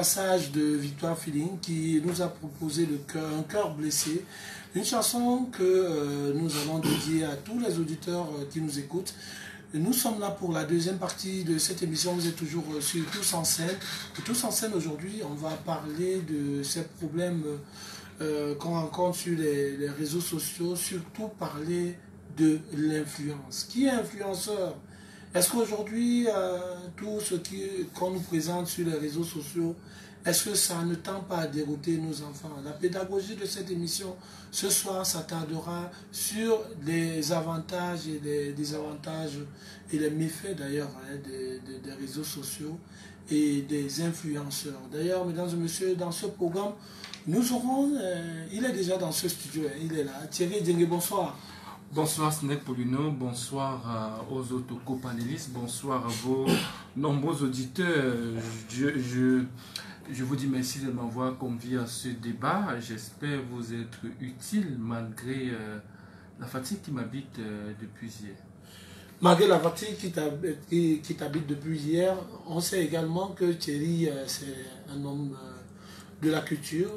passage de Victoire Feeling qui nous a proposé un cœur blessé, une chanson que nous allons dédier à tous les auditeurs qui nous écoutent. Nous sommes là pour la deuxième partie de cette émission. Vous êtes toujours sur Tous en scène. Et Tous en scène, aujourd'hui, on va parler de ces problèmes qu'on rencontre sur les réseaux sociaux, surtout parler de l'influence. Qui est influenceur? Est-ce qu'aujourd'hui, tout ce qu'on nous présente sur les réseaux sociaux, est-ce que ça ne tend pas à dérouter nos enfants? La pédagogie de cette émission, ce soir, s'attardera sur les avantages et les désavantages et les méfaits d'ailleurs des réseaux sociaux et des influenceurs. D'ailleurs, mesdames et messieurs, dans ce programme, nous aurons, il est déjà dans ce studio, il est là, Thierry Dengue, bonsoir. Bonsoir Snake Polino, bonsoir aux autres copanélistes, bonsoir à vos nombreux auditeurs. Je vous dis merci de m'avoir convié à ce débat. J'espère vous être utile malgré la fatigue qui m'habite depuis hier. Malgré la fatigue qui t'habite depuis hier, on sait également que Thierry, c'est un homme de la culture,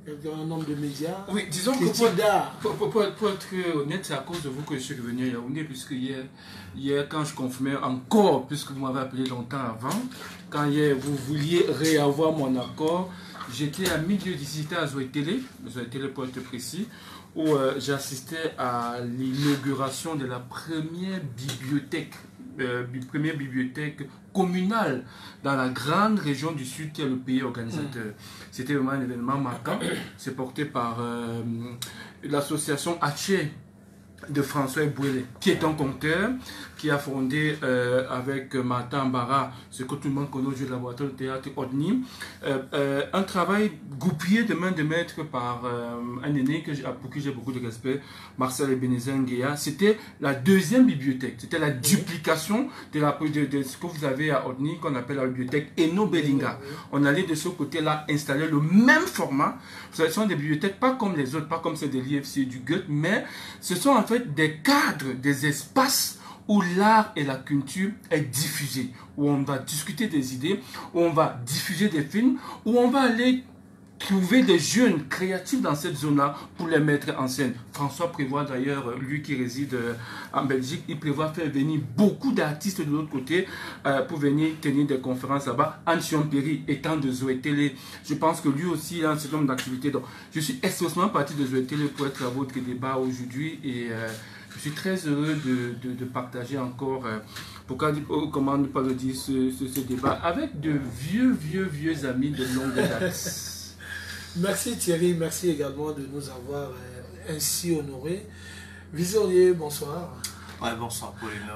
un homme de médias. Oui, disons que pour être honnête, c'est à cause de vous que je suis revenu à Yaoundé, puisque hier quand je confirmais encore, puisque vous m'avez appelé longtemps avant, quand hier vous vouliez réavoir mon accord, j'étais à milieu d'ici, à Zoé Télé pour être précis, où j'assistais à l'inauguration de la première bibliothèque communale dans la grande région du Sud qui est le pays organisateur. C'était vraiment un événement marquant. C'est porté par l'association Haché de François Ebouélé, qui est un conteur, qui a fondé avec Martin Barra, ce que tout le monde connaît au jeu de laboratoire de théâtre Odni, un travail goupillé de main de maître par un aîné pour qui j'ai beaucoup de respect, Marcel Ebenezer Nguea. C'était la deuxième bibliothèque, c'était la duplication de ce que vous avez à Odni, qu'on appelle la bibliothèque Eno Belinga. On allait de ce côté-là installer le même format. Ce sont des bibliothèques pas comme les autres, pas comme celles de l'IFC et du Goethe, mais ce sont en fait des cadres, des espaces où l'art et la culture est diffusé, où on va discuter des idées, où on va diffuser des films, où on va aller trouver des jeunes créatifs dans cette zone-là pour les mettre en scène. François prévoit d'ailleurs, lui qui réside en Belgique, il prévoit faire venir beaucoup d'artistes de l'autre côté pour venir tenir des conférences là-bas. Anne Perry étant de Zoé Télé, je pense que lui aussi il a un certain nombre d'activités. Donc je suis extrêmement parti de Zoé Télé pour être à votre débat aujourd'hui et je suis très heureux de partager encore, comment ne pas le dire, ce débat avec de vieux amis de longue date. Merci Thierry, merci également de nous avoir ainsi honorés. Visionnier, bonsoir. Ouais, bonsoir Paulino.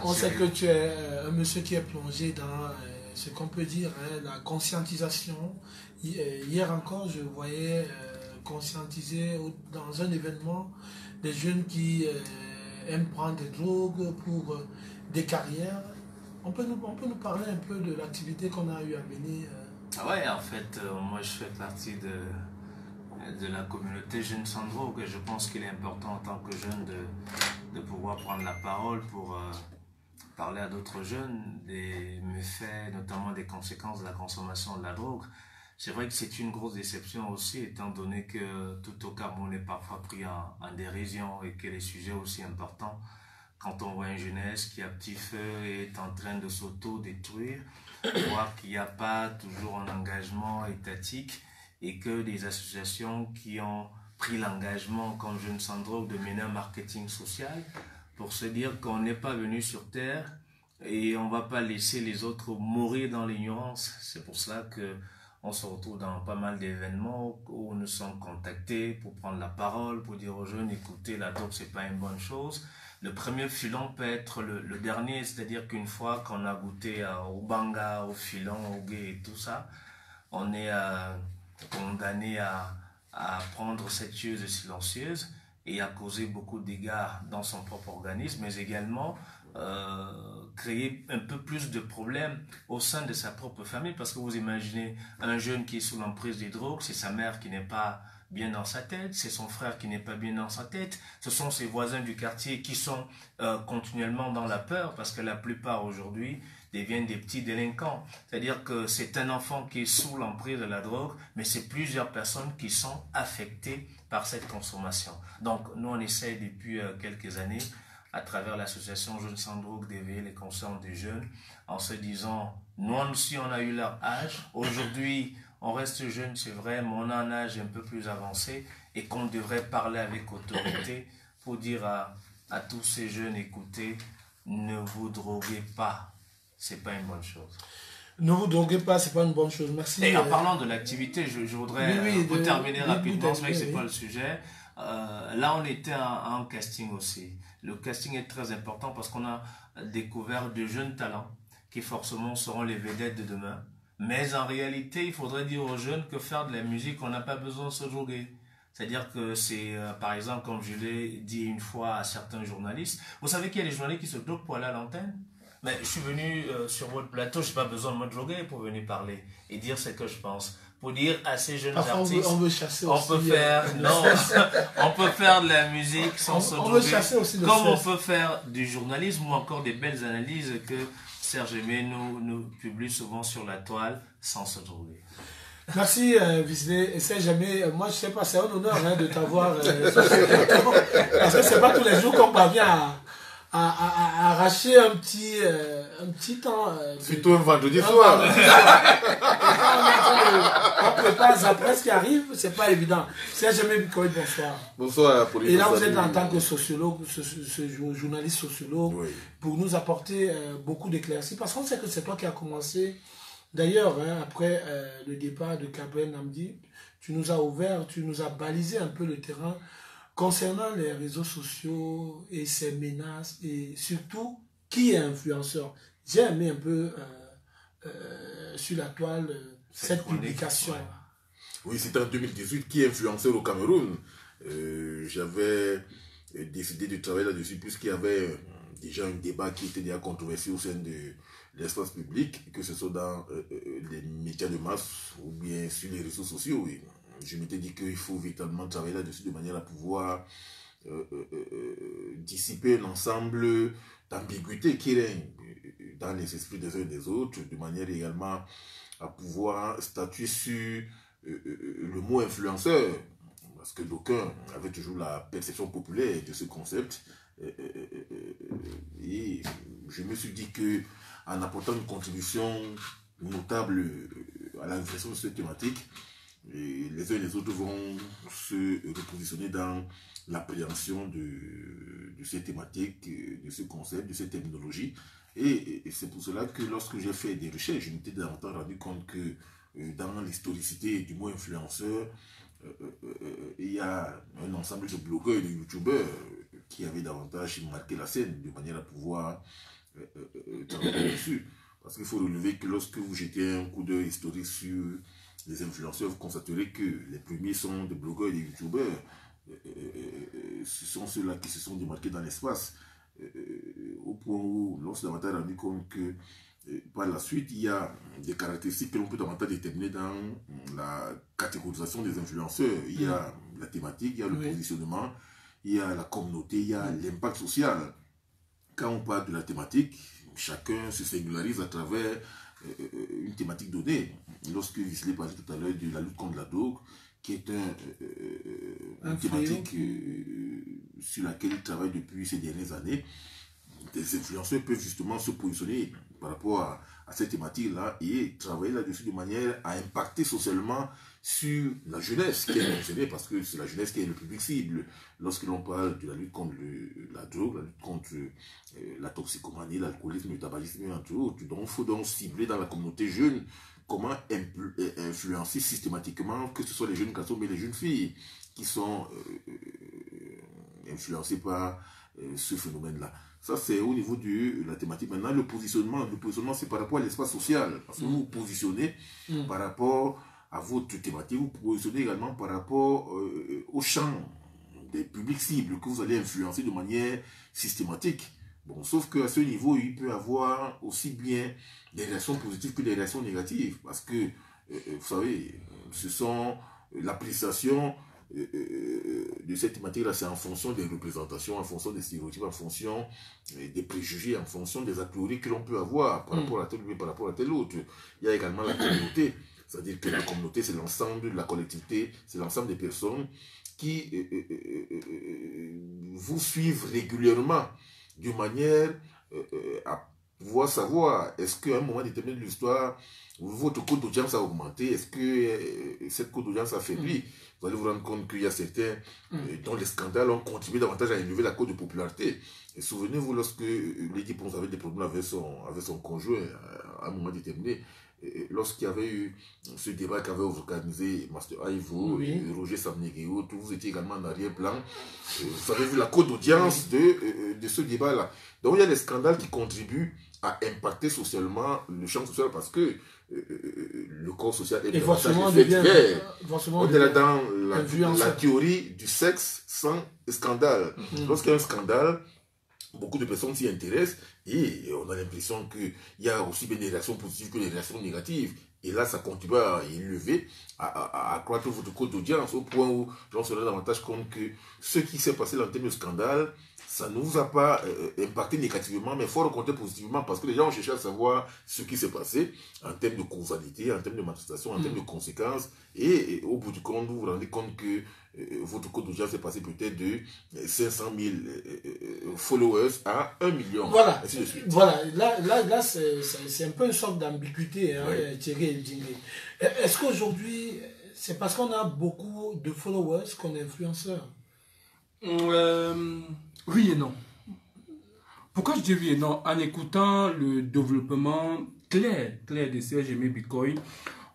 On sait que tu es un monsieur qui est plongé dans ce qu'on peut dire, la conscientisation. Hier encore, je voyais conscientiser dans un événement des jeunes qui aiment prendre des drogues pour des carrières. On peut nous parler un peu de l'activité qu'on a eu à mener. Ah ouais, en fait, moi je fais partie de la communauté Jeunes sans drogue et je pense qu'il est important en tant que jeune de pouvoir prendre la parole pour parler à d'autres jeunes des méfaits, notamment des conséquences de la consommation de la drogue. C'est vrai que c'est une grosse déception aussi, étant donné que tout au Cameroun est parfois pris en dérision et que les sujets aussi importants, quand on voit une jeunesse qui à petit feu est en train de s'auto-détruire, voir qu'il n'y a pas toujours un engagement étatique et que des associations qui ont pris l'engagement comme Jeunes sans drogue de mener un marketing social pour se dire qu'on n'est pas venu sur Terre et on ne va pas laisser les autres mourir dans l'ignorance. C'est pour cela qu'on se retrouve dans pas mal d'événements où nous sommes contactés pour prendre la parole, pour dire aux jeunes, écoutez, la drogue, ce n'est pas une bonne chose. Le premier filon peut être le dernier, c'est-à-dire qu'une fois qu'on a goûté au banga, au filon, au gay et tout ça, on est condamné à prendre cette chose silencieuse et à causer beaucoup de dégâts dans son propre organisme, mais également créer un peu plus de problèmes au sein de sa propre famille, parce que vous imaginez un jeune qui est sous l'emprise des drogues, c'est sa mère qui n'est pas bien dans sa tête, c'est son frère qui n'est pas bien dans sa tête, ce sont ses voisins du quartier qui sont continuellement dans la peur, parce que la plupart aujourd'hui deviennent des petits délinquants. C'est-à-dire que c'est un enfant qui est sous l'emprise de la drogue, mais c'est plusieurs personnes qui sont affectées par cette consommation. Donc, nous, on essaie depuis quelques années, à travers l'association Jeunes sans drogue, d'éveiller les consciences des jeunes, en se disant, nous aussi, on a eu leur âge. Aujourd'hui, on reste jeune, c'est vrai, mais on a un âge un peu plus avancé et qu'on devrait parler avec autorité pour dire à tous ces jeunes, écoutez, ne vous droguez pas. C'est pas une bonne chose. Ne vous droguez pas, c'est pas une bonne chose. Merci. Et en parlant de l'activité, je voudrais pour terminer rapidement, c'est vrai que c'est pas le sujet. Là, on était en casting aussi. Le casting est très important parce qu'on a découvert de jeunes talents qui forcément seront les vedettes de demain. Mais en réalité, il faudrait dire aux jeunes que faire de la musique, on n'a pas besoin de se droguer. C'est-à-dire que c'est, par exemple, comme je l'ai dit une fois à certains journalistes, vous savez qu'il y a des journalistes qui se droguent pour aller à l'antenne? Mais je suis venu sur votre plateau, je n'ai pas besoin de me droguer pour venir parler et dire ce que je pense. Pour dire à ces jeunes artistes, on veut chasser aussi, peut faire, on peut faire de la musique sans se droguer, comme on peut faire du journalisme ou encore des belles analyses que Serge Aimé nous publie souvent sur la toile sans se droguer. Merci Visley. Et Serge Aimé, moi je sais pas, c'est un honneur de t'avoir sur ce plateau, parce que c'est pas tous les jours qu'on parvient à arracher un petit temps. Surtout un vendredi soir. On prépare Zapresse qui arrive, c'est pas évident. Serge Aimé Bikoy, bonsoir. Bonsoir. Et là vous êtes en tant que sociologue, journaliste sociologue, oui, pour nous apporter beaucoup d'éclaircies, parce qu'on sait que c'est toi qui as commencé. D'ailleurs, après le départ de Gabriel Namdi, tu nous as ouvert, tu nous as balisé un peu le terrain concernant les réseaux sociaux et ses menaces, et surtout, qui est influenceur. J'ai aimé un peu sur la toile cette publication. Ouais. Oui, c'était en 2018, qui est influenceur au Cameroun. J'avais décidé de travailler là-dessus puisqu'il y avait déjà un débat qui était déjà controversé au sein de l'espace public, que ce soit dans les médias de masse ou bien sur les réseaux sociaux. Et je m'étais dit qu'il faut véritablement travailler là-dessus de manière à pouvoir dissiper un ensemble d'ambiguïté qui règne dans les esprits des uns et des autres, de manière également à pouvoir statuer sur le mot influenceur, parce que d'aucuns avaient toujours la perception populaire de ce concept. Et je me suis dit que en apportant une contribution notable à la réflexion de cette thématique, les uns et les autres vont se repositionner dans l'appréhension de ces thématiques, de ce concept, de cette terminologie. Et c'est pour cela que lorsque j'ai fait des recherches, je m'étais davantage rendu compte que dans l'historicité du mot influenceur, il y a un ensemble de blogueurs et de youtubeurs qui avaient davantage marqué la scène de manière à pouvoir travailler dessus. Parce qu'il faut relever que lorsque vous jetez un coup d'œil historique sur les influenceurs, vous constaterez que les premiers sont des blogueurs et des youtubeurs. Ce sont ceux-là qui se sont démarqués dans l'espace. Au point où l'on s'est davantage rendu compte que par la suite, il y a des caractéristiques que l'on peut davantage déterminer dans la catégorisation des influenceurs. Il y a la thématique, il y a le positionnement, il y a la communauté, il y a l'impact social. Quand on parle de la thématique, chacun se singularise à travers une thématique donnée. Lorsque Visley parlait tout à l'heure de la lutte contre la drogue, qui est une thématique sur laquelle il travaille depuis ces dernières années, des influenceurs peuvent justement se positionner par rapport à cette thématique-là et travailler là-dessus de manière à impacter socialement sur la jeunesse qui est mentionnée, parce que c'est la jeunesse qui est le public cible. Lorsque l'on parle de la lutte contre la drogue, la lutte contre la toxicomanie, l'alcoolisme, le tabagisme, entre autres, donc il faut donc cibler dans la communauté jeune comment influencer systématiquement, que ce soit les jeunes garçons mais les jeunes filles qui sont influencés par ce phénomène-là. Ça, c'est au niveau de la thématique. Maintenant, le positionnement c'est par rapport à l'espace social. Parce que vous vous positionnez par rapport à votre thématique, vous vous positionnez également par rapport au champ des publics cibles que vous allez influencer de manière systématique. Bon, sauf qu'à ce niveau, il peut y avoir aussi bien des réactions positives que des réactions négatives. Parce que, vous savez, ce sont l'appréciation de cette thématique-là, c'est en fonction des représentations, en fonction des stéréotypes, en fonction des préjugés, en fonction des a priori que l'on peut avoir par rapport à tel ou par rapport à tel autre. Il y a également la communauté, c'est-à-dire que la communauté, c'est l'ensemble de la collectivité, c'est l'ensemble des personnes qui vous suivent régulièrement d'une manière à pouvoir savoir, est-ce qu'à un moment déterminé de l'histoire, votre coût d'audience a augmenté, est-ce que cette coût d'audience a faibli? Vous allez vous rendre compte qu'il y a certains dont les scandales ont contribué davantage à élever la cote de popularité. Et souvenez-vous, lorsque Lady Pons avait des problèmes avec son conjoint à un moment déterminé, lorsqu'il y avait eu ce débat qu'avait organisé Master Ivo, Roger Samnegui, vous étiez également en arrière-plan. Vous avez vu la cote d'audience de ce débat-là. Donc il y a des scandales qui contribuent à impacter socialement le champ social parce que le corps social est forcément on est là dans la théorie du sexe sans scandale. Lorsqu'il y a un scandale, beaucoup de personnes s'y intéressent et on a l'impression qu'il y a aussi bien des réactions positives que des réactions négatives. Et là, ça contribue à élever, à accroître votre coût d'audience au point où j'en serais davantage compte que ce qui s'est passé dans le thème de scandale, ça ne vous a pas impacté négativement, mais il faut raconter positivement parce que les gens ont cherché à savoir ce qui s'est passé en termes de causalité, en termes de manifestation, en termes de conséquences. Et au bout du compte, vous vous rendez compte que votre coût d'audience est passé peut-être de 500 000 followers à 1 million. Voilà, ainsi de suite. Voilà. Là c'est un peu une sorte d'ambiguïté, hein, Thierry Eldingé. Est-ce qu'aujourd'hui, c'est parce qu'on a beaucoup de followers qu'on est influenceur? Oui et non. Pourquoi je dis oui et non? En écoutant le développement clair de Serge Aimé Bikoy,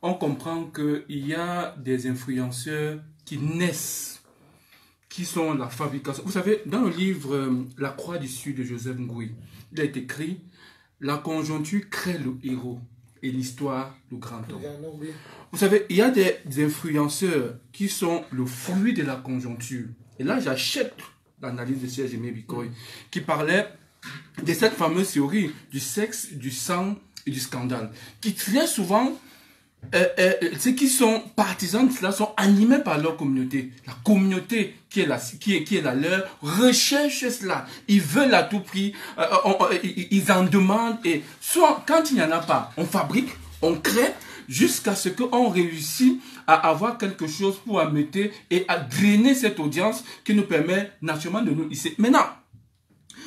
on comprend qu'il y a des influenceurs qui naissent, qui sont la fabrication. Vous savez, dans le livre La Croix du Sud de Joseph Ngouy, il a été écrit « La conjoncture crée le héros et l'histoire le grand homme ». Vous savez, il y a des influenceurs qui sont le fruit de la conjoncture. Et là, j'achète l'analyse de Serge Aimé Bikoy, qui parlait de cette fameuse théorie du sexe, du sang et du scandale, qui très souvent, ceux qui sont partisans de cela sont animés par leur communauté. La communauté qui est la leur recherche cela. Ils veulent à tout prix, ils en demandent, et soit quand il n'y en a pas, on fabrique, on crée, jusqu'à ce qu'on réussisse à avoir quelque chose pour ameuter et à drainer cette audience qui nous permet naturellement de nous hisser. Maintenant,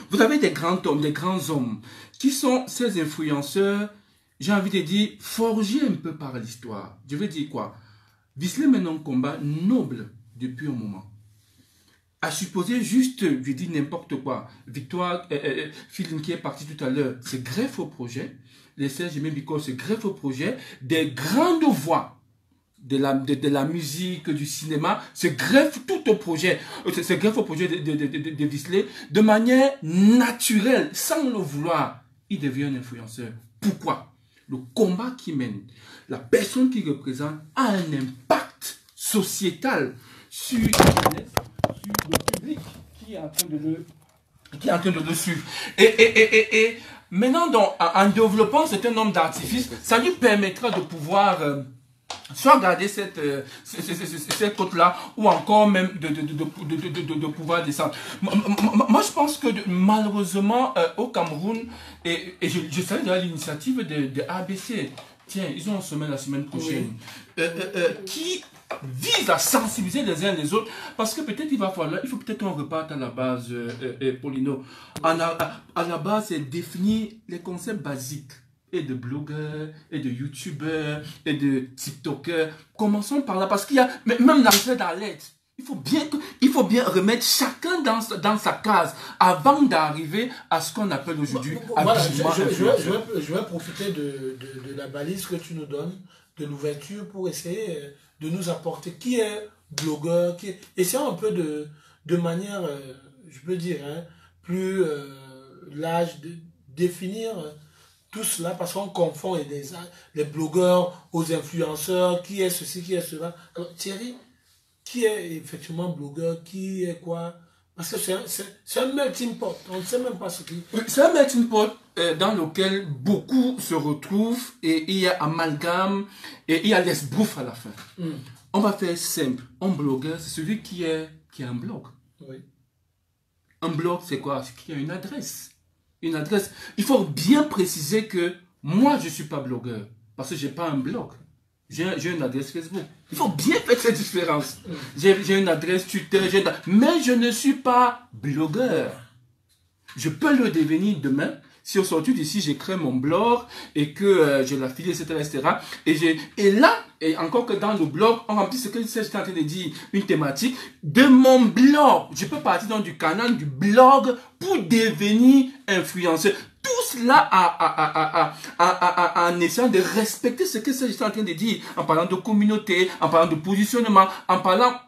vous avez des grands hommes qui sont ces influenceurs, j'ai envie de dire, forgés un peu par l'histoire. Je veux dire quoi? Bisley mène un combat noble depuis un moment. À supposer juste, je dis n'importe quoi, Victoire, Philippe qui est parti tout à l'heure, se greffe au projet, les Serge Aimé Bikoy se greffe au projet, des grandes voix de la musique, du cinéma, se greffe tout au projet, se greffe au projet de Bisley, de manière naturelle, sans le vouloir, il devient un influenceur. Pourquoi? Le combat qu'il mène, la personne qu'il représente a un impact sociétal sur Internet, sur le public qui est en train de le suivre. Et maintenant, en développant certain nombre d'artifices, ça lui permettra de pouvoir soit garder cette côte-là, ou encore même de pouvoir descendre. Moi, je pense que malheureusement, au Cameroun, et je salue d'ailleurs l'initiative de ABC, tiens, ils ont un sommet la semaine prochaine, qui vise à sensibiliser les uns les autres, parce que peut-être il faut peut-être qu'on reparte à la base, Paulino. À la base, c'est définir les concepts basiques, et de blogueurs, et de youtubeurs, et de tiktokers. Commençons par là, parce qu'il y a même l'arrivée d'alerte. Il faut bien remettre chacun dans sa case avant d'arriver à ce qu'on appelle aujourd'hui. Voilà, je vais profiter de la balise que tu nous donnes, de l'ouverture, pour essayer de nous apporter qui est blogueur, essayons un peu de manière, je peux dire, hein, plus large, de définir tout cela, parce qu'on confond les blogueurs aux influenceurs, qui est ceci, qui est cela. Alors Thierry, qui est effectivement blogueur, qui est quoi? Parce que c'est un melting pot. On ne sait même pas ce qui... Oui, c'est un melting pot dans lequel beaucoup se retrouvent et il y a amalgame et il y a l'esbrouf à la fin. On va faire simple. Un blogueur, c'est celui qui a un blog. Oui. Un blog, c'est quoi? C'est qu'il y a une adresse. Une adresse. Il faut bien préciser que moi, je ne suis pas blogueur parce que je n'ai pas un blog. J'ai une adresse Facebook. Il faut bien faire cette différence. J'ai une adresse Twitter, mais je ne suis pas blogueur. Je peux le devenir demain si aujourd'hui d'ici j'ai créé mon blog et que je l'affilie, etc. Et là, et encore que dans le blog, on remplit ce que j'étais en train de dire, une thématique de mon blog. Je peux partir dans du canal du blog pour devenir influenceur. Tout cela en essayant de respecter ce que j'étais en train de dire, en parlant de communauté, en parlant de positionnement, en parlant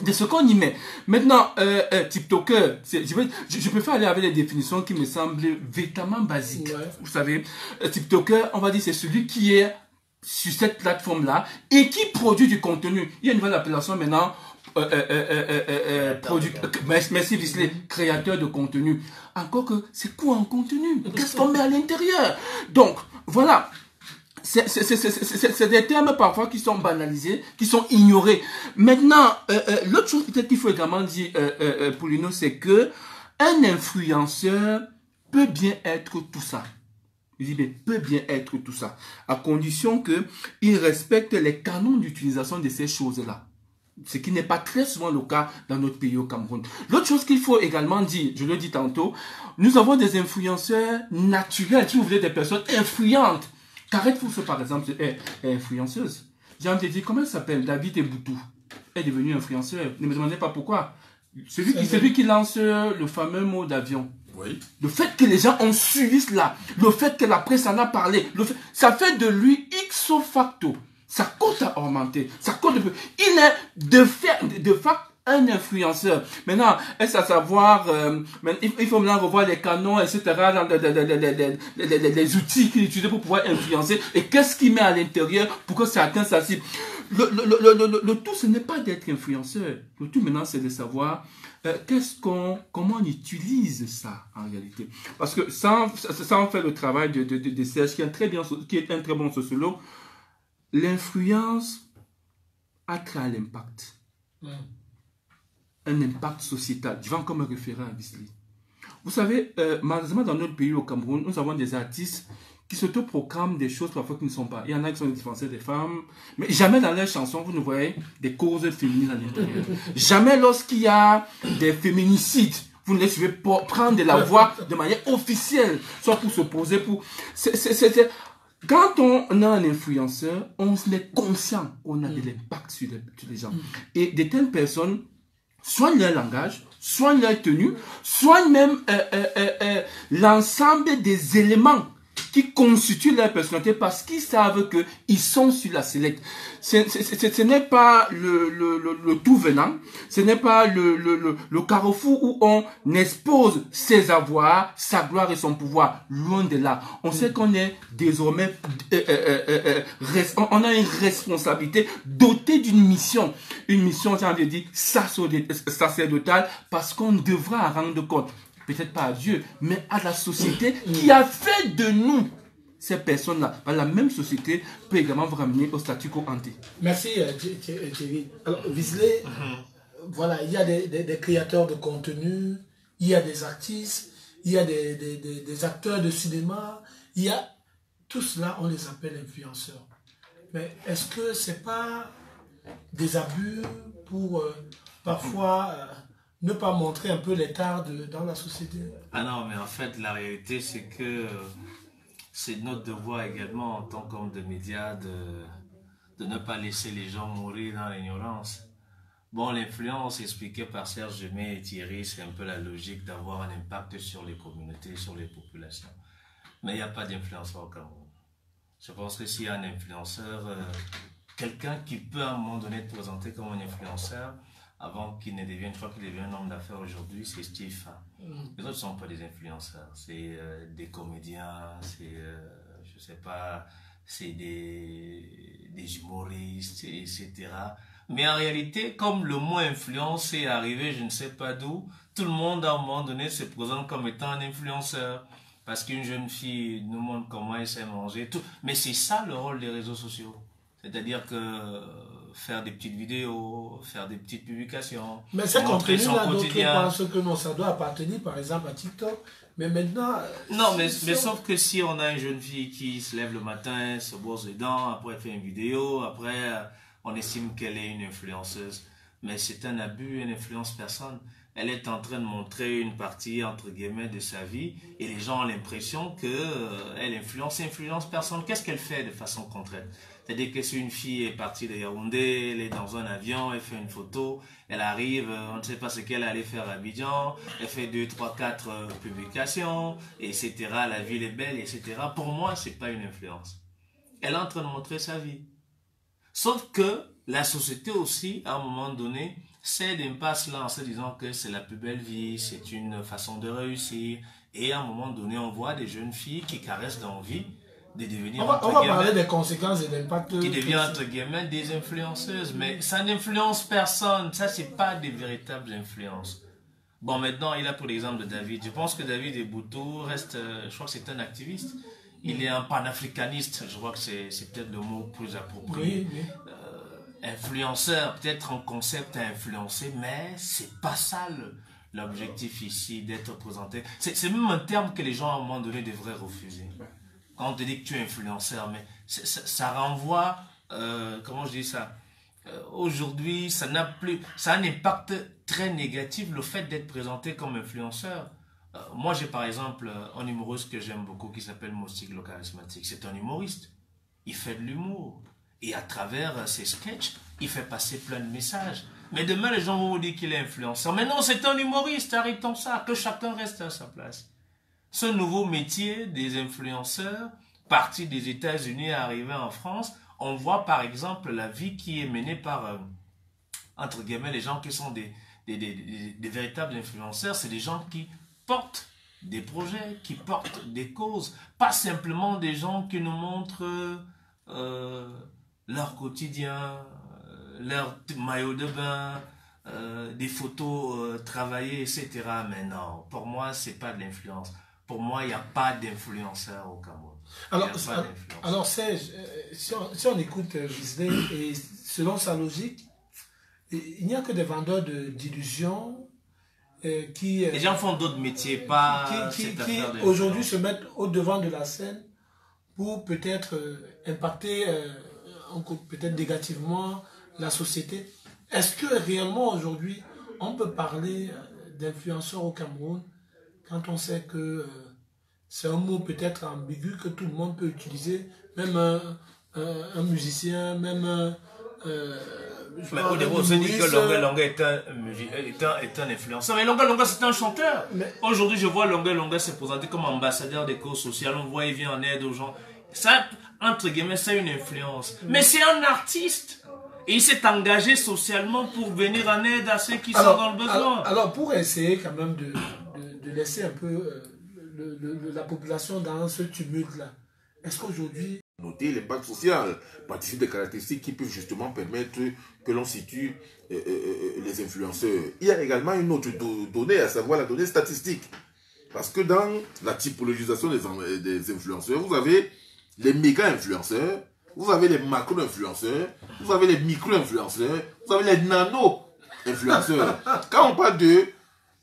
de ce qu'on y met. Maintenant, TikToker, je préfère aller avec les définitions qui me semblent véritablement basiques. Ouais. Vous savez, TikToker, on va dire, c'est celui qui est sur cette plateforme-là et qui produit du contenu. Il y a une nouvelle appellation maintenant, merci Visley, créateur de contenu. Encore que, c'est quoi un contenu? Qu'est-ce qu'on met à l'intérieur? Donc, voilà. C'est des termes parfois qui sont banalisés, qui sont ignorés. Maintenant, l'autre chose peut-être qu'il faut également dire, Paulino, c'est que un influenceur peut bien être tout ça. Je dis bien, peut bien être tout ça, à condition qu'il respecte les canons d'utilisation de ces choses-là. Ce qui n'est pas très souvent le cas dans notre pays au Cameroun. L'autre chose qu'il faut également dire, je le dis tantôt, nous avons des influenceurs naturels, si vous voulez, des personnes influentes. Carrette Fousso, par exemple, est influenceuse. J'ai envie de dire, comment elle s'appelle? David Eboutou est devenu influenceur. Ne me demandez pas pourquoi. Celui qui lance le fameux mot d'avion. Oui. Le fait que les gens ont suivi cela, le fait que la presse en a parlé, ça fait de lui ipso facto. Sa cote a augmenté. Sa cote il est de facto un influenceur. Maintenant, est-ce à savoir, il faut maintenant revoir les canons, etc., les outils qu'il utilise pour pouvoir influencer, et qu'est-ce qu'il met à l'intérieur pour que ça atteigne sa cible. Le tout, ce n'est pas d'être influenceur. Le tout maintenant, c'est de savoir comment on utilise ça en réalité. Parce que ça on fait le travail de Serge, qui est un très bon sociologue. L'influence a trait à l'impact. Un impact sociétal. Je vais encore me référer à Bisley. Vous savez, malheureusement, dans notre pays, au Cameroun, nous avons des artistes qui s'autoproclament des choses parfois qui ne sont pas. Il y en a qui sont des défenseurs des femmes, mais jamais dans leurs chansons, vous ne voyez des causes féminines à l'intérieur. Jamais lorsqu'il y a des féminicides, vous ne les suivez pas prendre de la voix de manière officielle, soit pour s'opposer, pour... Quand on a un influenceur, on est conscient qu'on a de l'impact sur les gens. Et de telles personnes soignent leur langage, soignent leur tenue, soignent même l'ensemble des éléments qui constituent leur personnalité parce qu'ils savent qu'ils sont sur la sellette. Ce n'est pas le tout venant, ce n'est pas le carrefour où on expose ses avoirs, sa gloire et son pouvoir. Loin de là. On sait qu'on est désormais, on a une responsabilité dotée d'une mission. Une mission, j'ai envie de dire, sacerdotale, parce qu'on devra rendre compte. Peut-être pas à Dieu, mais à la société qui a fait de nous ces personnes-là. La même société peut également vous ramener au statu quo ante. Merci, Thierry. Alors, Visley, voilà, il y a des créateurs de contenu, il y a des artistes, il y a des acteurs de cinéma, il y a tout cela, on les appelle influenceurs. Mais est-ce que c'est pas des abus pour parfois... ne pas montrer un peu l'écart dans la société? Ah non, mais en fait, la réalité, c'est que c'est notre devoir également, en tant qu'homme de médias, de ne pas laisser les gens mourir dans l'ignorance. Bon, l'influence expliquée par Serge Gemay et Thierry, c'est un peu la logique d'avoir un impact sur les communautés, sur les populations. Mais il n'y a pas d'influenceur au Cameroun. Je pense que s'il y a un influenceur, quelqu'un qui peut à un moment donné être présenté comme un influenceur, avant qu'il ne devienne, je crois qu'il devient un homme d'affaires aujourd'hui, c'est Steve. Les autres ne sont pas des influenceurs, c'est des comédiens, c'est, je sais pas, c'est des humoristes, etc. Mais en réalité, comme le mot influence est arrivé, je ne sais pas d'où, tout le monde à un moment donné se présente comme étant un influenceur. Parce qu'une jeune fille nous montre comment elle sait manger. Tout. Mais c'est ça le rôle des réseaux sociaux. C'est-à-dire que faire des petites vidéos, faire des petites publications. Mais c'est contenu-là, d'autres pensent que non, ça doit appartenir par exemple à TikTok. Mais maintenant... Non, mais sauf que si on a une jeune fille qui se lève le matin, se brosse les dents, après elle fait une vidéo, après on estime qu'elle est une influenceuse. Mais c'est un abus, elle n'influence personne. Elle est en train de montrer une partie, entre guillemets, de sa vie et les gens ont l'impression qu'elle influence personne. Qu'est-ce qu'elle fait de façon concrète? C'est-à-dire que si une fille est partie de Yaoundé, elle est dans un avion, elle fait une photo, elle arrive, on ne sait pas ce qu'elle allait faire à Abidjan, elle fait 2, 3, 4 publications, etc. La ville est belle, etc. Pour moi, c'est pas une influence. Elle est en train de montrer sa vie. Sauf que la société aussi, à un moment donné, cède un pas cela en se disant que c'est la plus belle vie, c'est une façon de réussir. Et à un moment donné, on voit des jeunes filles qui caressent d'envie de devenir, on va parler des conséquences et de l'impact. Qui deviennent, entre guillemets, des influenceuses. Mais ça n'influence personne. Ça, c'est pas des véritables influences. Bon, maintenant, il a pour l'exemple de David. Je pense que David Eboutou reste, je crois que c'est un activiste. Il est un panafricaniste. Je crois que c'est peut-être le mot plus approprié. Oui, oui. Influenceur, peut-être un concept à influencer, mais c'est pas ça l'objectif ici d'être présenté. C'est même un terme que les gens à un moment donné devraient refuser. Quand on te dit que tu es influenceur, mais ça renvoie, comment je dis ça, aujourd'hui ça a un impact très négatif le fait d'être présenté comme influenceur. Moi j'ai par exemple un humoriste que j'aime beaucoup qui s'appelle Moustique le charismatique. C'est un humoriste, il fait de l'humour. Et à travers ses sketchs, il fait passer plein de messages. Mais demain, les gens vont vous dire qu'il est influenceur. Mais non, c'est un humoriste, arrêtons ça, que chacun reste à sa place. Ce nouveau métier des influenceurs, parti des États-Unis arrivé en France, on voit par exemple la vie qui est menée par, entre guillemets, les gens qui sont des véritables influenceurs. C'est des gens qui portent des projets, qui portent des causes. Pas simplement des gens qui nous montrent... leur quotidien, leur maillot de bain, des photos travaillées, etc. Mais non, pour moi, c'est pas de l'influence. Pour moi, il n'y a pas d'influenceur au Cameroun. Alors Serge, si on écoute Gisley, et selon sa logique, il n'y a que des vendeurs d'illusions qui... Les gens font d'autres métiers, pas qui aujourd'hui se mettent au devant de la scène pour peut-être impacter peut-être négativement la société. Est-ce que réellement aujourd'hui on peut parler d'influenceurs au Cameroun quand on sait que c'est un mot peut-être ambigu que tout le monde peut utiliser, même un musicien, même mais au début, on se dit que Longue Longue est un influenceur. Mais Longue Longue, c'est un chanteur. Aujourd'hui, je vois Longue Longue se présenter comme ambassadeur des causes sociales. On voit, il vient en aide aux gens. Ça, entre guillemets, c'est une influence. Mais c'est un artiste. Et il s'est engagé socialement pour venir en aide à ceux qui sont dans le besoin. Alors, pour essayer quand même de laisser un peu la population dans ce tumulte-là, est-ce qu'aujourd'hui... Noter l'impact social, participe des caractéristiques qui peuvent justement permettre que l'on situe les influenceurs. Il y a également une autre donnée, à savoir la donnée statistique. Parce que dans la typologisation des influenceurs, vous avez les méga-influenceurs, vous avez les macro-influenceurs, vous avez les micro-influenceurs, vous avez les nano-influenceurs. Quand on parle de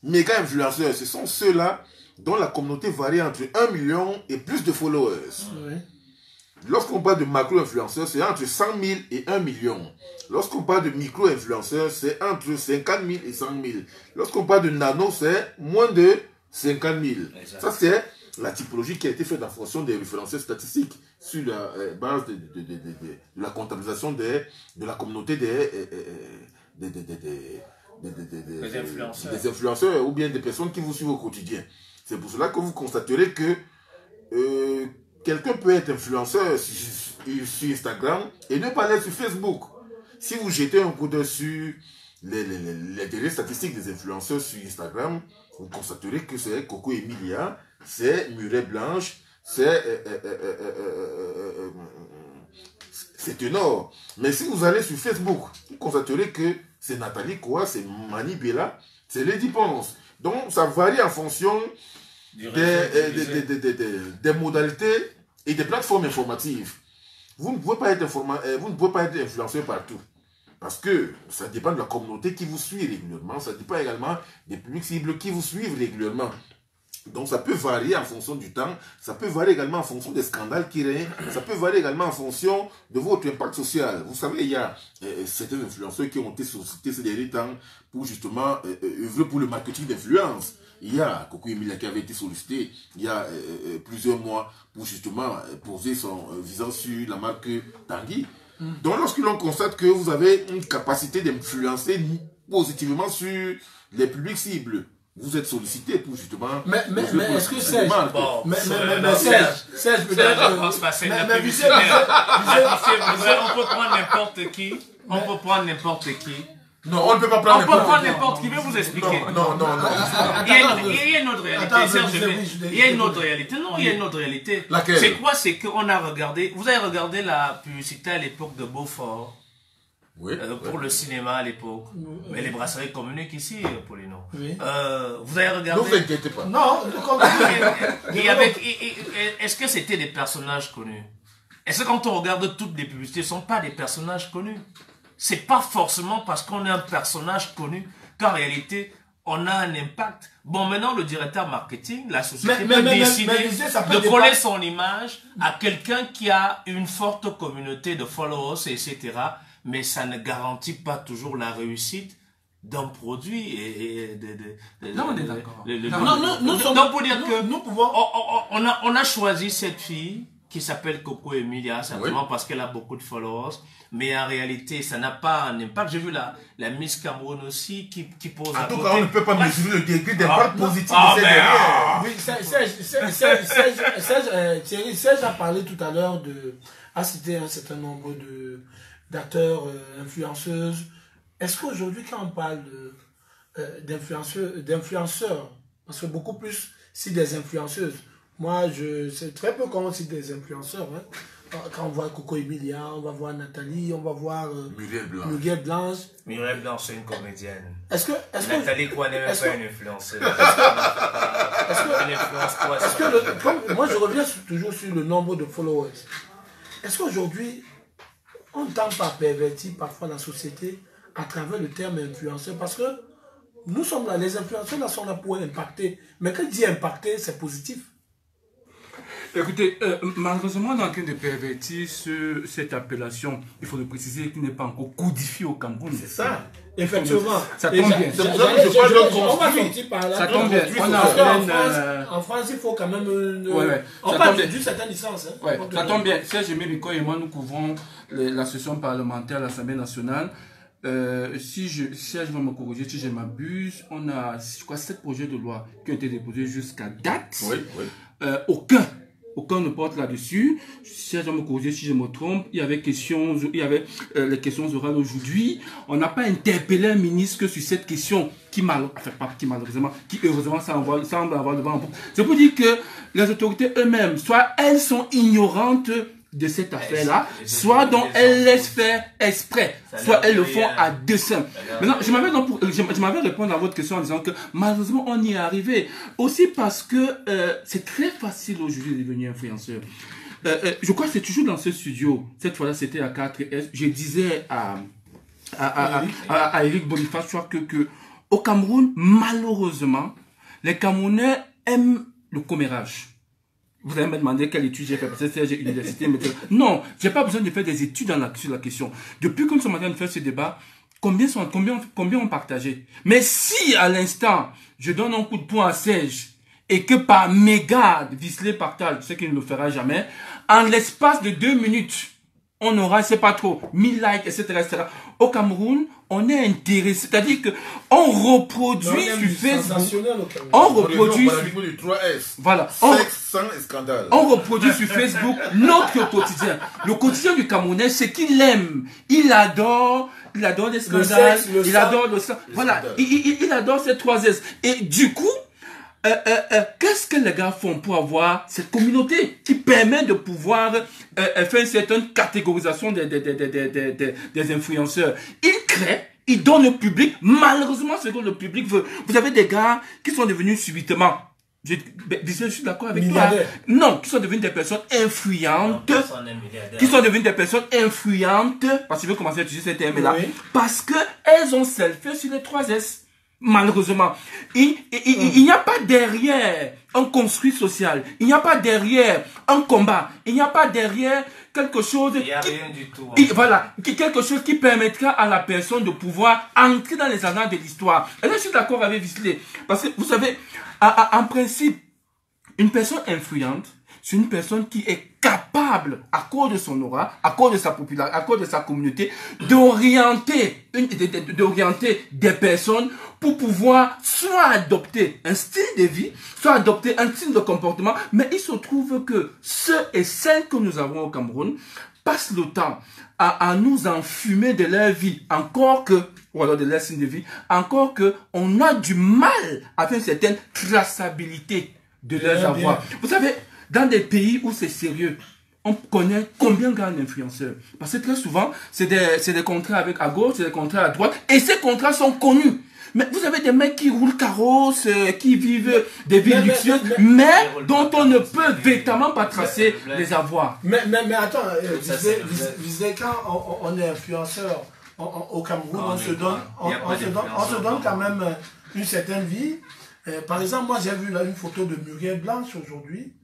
méga-influenceurs, ce sont ceux-là dont la communauté varie entre 1 million et plus de followers. Oui. Lorsqu'on parle de macro-influenceurs, c'est entre 100 000 et 1 million. Lorsqu'on parle de micro-influenceurs, c'est entre 50 000 et 100 000. Lorsqu'on parle de nano, c'est moins de 50 000. Exact. Ça, c'est la typologie qui a été faite en fonction des référentiels statistiques sur la base de la comptabilisation de la communauté des influenceurs ou bien des personnes qui vous suivent au quotidien. C'est pour cela que vous constaterez que quelqu'un peut être influenceur sur Instagram et ne pas l'être sur Facebook. Si vous jetez un coup d'œil sur les dernières statistiques des influenceurs sur Instagram, vous constaterez que c'est Coco Emilia, c'est Muret Blanche, c'est c'est énorme. Mais si vous allez sur Facebook, vous constaterez que c'est Nathalie Koa, c'est Mani Bella, c'est Lady Ponce. Donc, ça varie en fonction des modalités et des plateformes informatives. Vous ne pouvez pas être influenceur partout. Parce que ça dépend de la communauté qui vous suit régulièrement. Ça dépend également des publics cibles qui vous suivent régulièrement. Donc ça peut varier en fonction du temps. Ça peut varier également en fonction des scandales qui règnent. Ça peut varier également en fonction de votre impact social. Vous savez, il y a certains influenceurs qui ont été sollicités ces derniers temps pour justement œuvrer pour le marketing d'influence. Il y a Coco Emilia qui avait été sollicité il y a plusieurs mois pour justement poser son visage sur la marque Tanguy. Donc lorsque l'on constate que vous avez une capacité d'influencer positivement sur les publics cibles, vous êtes sollicité pour justement... Mais est-ce que Serge... Bon, Serge peut-être... On peut prendre n'importe qui. On peut prendre n'importe qui. Non, on ne peut pas prendre n'importe qui. Je vais vous expliquer. Non. Il y a une autre réalité. Serge, il y a une autre réalité. Non, il y a une autre réalité. Laquelle? C'est quoi? C'est qu'on a regardé... Vous avez regardé la publicité à l'époque de Beaufort? Oui. Pour le cinéma à l'époque. Mais les brasseries communiquent ici, Paulino. Oui. Vous avez regardé... Ne vous inquiétez pas. Non, Est-ce que c'était des personnages connus? Est-ce que quand on regarde toutes les publicités, ce ne sont pas des personnages connus? C'est pas forcément parce qu'on est un personnage connu qu'en réalité, on a un impact. Bon, maintenant, le directeur marketing, la société peut décider de coller son image à quelqu'un qui a une forte communauté de followers, etc. Mais ça ne garantit pas toujours la réussite d'un produit. Non, on est d'accord. Donc, pour dire que nous pouvons... on a choisi cette fille qui s'appelle Coco Emilia, simplement parce qu'elle a beaucoup de followers. Mais en réalité, ça n'a pas un impact. J'ai vu la Miss Cameroun aussi qui pose... En tout cas, on ne peut pas mesurer le degré d'impact positif de cette dernière. Oui, Serge a parlé tout à l'heure a cité un certain nombre d'acteurs, influenceuses. Est-ce qu'aujourd'hui, quand on parle d'influenceurs, parce que beaucoup plus, c'est des influenceuses. Moi, je sais très peu comment c'est des influenceurs. Hein. Quand on voit Coco Emilia, on va voir Nathalie, on va voir Muriel Blanche. Muriel Blanche, c'est une comédienne. Nathalie Koa n'est même pas une influenceuse. Moi, je reviens toujours sur le nombre de followers. Est-ce qu'aujourd'hui, on ne tend pas à pervertir parfois la société à travers le terme influenceur? Parce que nous sommes là, les influenceurs là sont là pour impacter. Mais quand je dis impacter, c'est positif. Écoutez, malheureusement, on est en train de pervertir cette appellation. Il faut le préciser, qui n'est pas encore codifiée au Cameroun. C'est ça. Effectivement. Ça tombe bien. On va sortir par là. Ça tombe bien. En France, il faut quand même... On parle d'une certaine licence. Hein. Ouais, ça tombe bien. Serge Emerico et moi, nous couvrons la session parlementaire à l'Assemblée nationale. Serge va me corriger si je m'abuse. On a, je crois, 7 projets de loi qui ont été déposés jusqu'à date. Oui. Aucun ne porte là-dessus. Serge va me corriger si je me trompe. Il y avait les questions orales aujourd'hui. On n'a pas interpellé un ministre que sur cette question qui heureusement semble avoir le vent en poupe. C'est pour dire que les autorités eux-mêmes, soit elles sont ignorantes de cette affaire-là, soit donc elles laissent faire exprès, soit elles le font à dessein. Maintenant, je m'avais répondu à votre question en disant que malheureusement on y est arrivé. Aussi parce que c'est très facile aujourd'hui de devenir influenceur. Je crois que c'est toujours dans ce studio, cette fois-là c'était à 4S, je disais à Eric Boniface, je crois que au Cameroun, malheureusement, les Camerounais aiment le commérage. Vous allez me demander quelle étude j'ai fait, parce que j'ai université. Non, j'ai pas besoin de faire des études sur la question. Depuis que nous sommes en train de faire ce débat, combien ont partagé? Mais si, à l'instant, je donne un coup de poing à Serge, et que par mégarde, Visley partage, ce qu'il ne le fera jamais, en l'espace de 2 minutes, on aura, c'est pas trop, 1000 likes, etc., etc. Au Cameroun, on est intéressé, c'est-à-dire que on reproduit sur Facebook, on reproduit sur Facebook notre quotidien. Le quotidien du Camerounais, c'est qu'il aime, il adore les scandales, il adore le sang. Voilà, il adore ces 3 S. Et du coup, qu'est-ce que les gars font pour avoir cette communauté qui permet de pouvoir faire une certaine catégorisation des influenceurs? Ils créent, ils donnent au public, malheureusement ce que le public veut. Vous avez des gars qui sont devenus subitement, je suis d'accord avec toi, non, qui sont devenus des personnes influentes, parce que je vais commencer à utiliser ce terme-là, oui. Parce qu'elles ont selfie sur les 3S. Malheureusement, il n'y a pas derrière un construit social, il n'y a pas derrière un combat, il n'y a pas derrière quelque chose il n'y a rien du tout, voilà, quelque chose qui permettra à la personne de pouvoir entrer dans les annales de l'histoire. Et là, je suis d'accord avec Visley, parce que vous savez, en principe, une personne influente, c'est une personne qui est capable, à cause de son aura, à cause de sa popularité, à cause de sa communauté, d'orienter des personnes pour pouvoir soit adopter un style de vie, soit adopter un style de comportement. Mais il se trouve que ceux et celles que nous avons au Cameroun passent le temps à nous enfumer de leur vie, encore que, ou alors de leur style de vie, encore que on a du mal à faire une certaine traçabilité de leurs avoirs. Vous savez, dans des pays où c'est sérieux, on connaît combien gagne l'influenceur. Parce que très souvent, c'est des contrats avec à gauche, c'est des contrats à droite, et ces contrats sont connus. Mais vous avez des mecs qui roulent carrosse, qui vivent des vies luxueuses, mais dont on ne peut véritablement pas tracer les avoirs. Mais attends, quand on est influenceur au Cameroun, on se donne quand même une certaine vie. Par exemple, moi j'ai vu là une photo de Muriel Blanche aujourd'hui.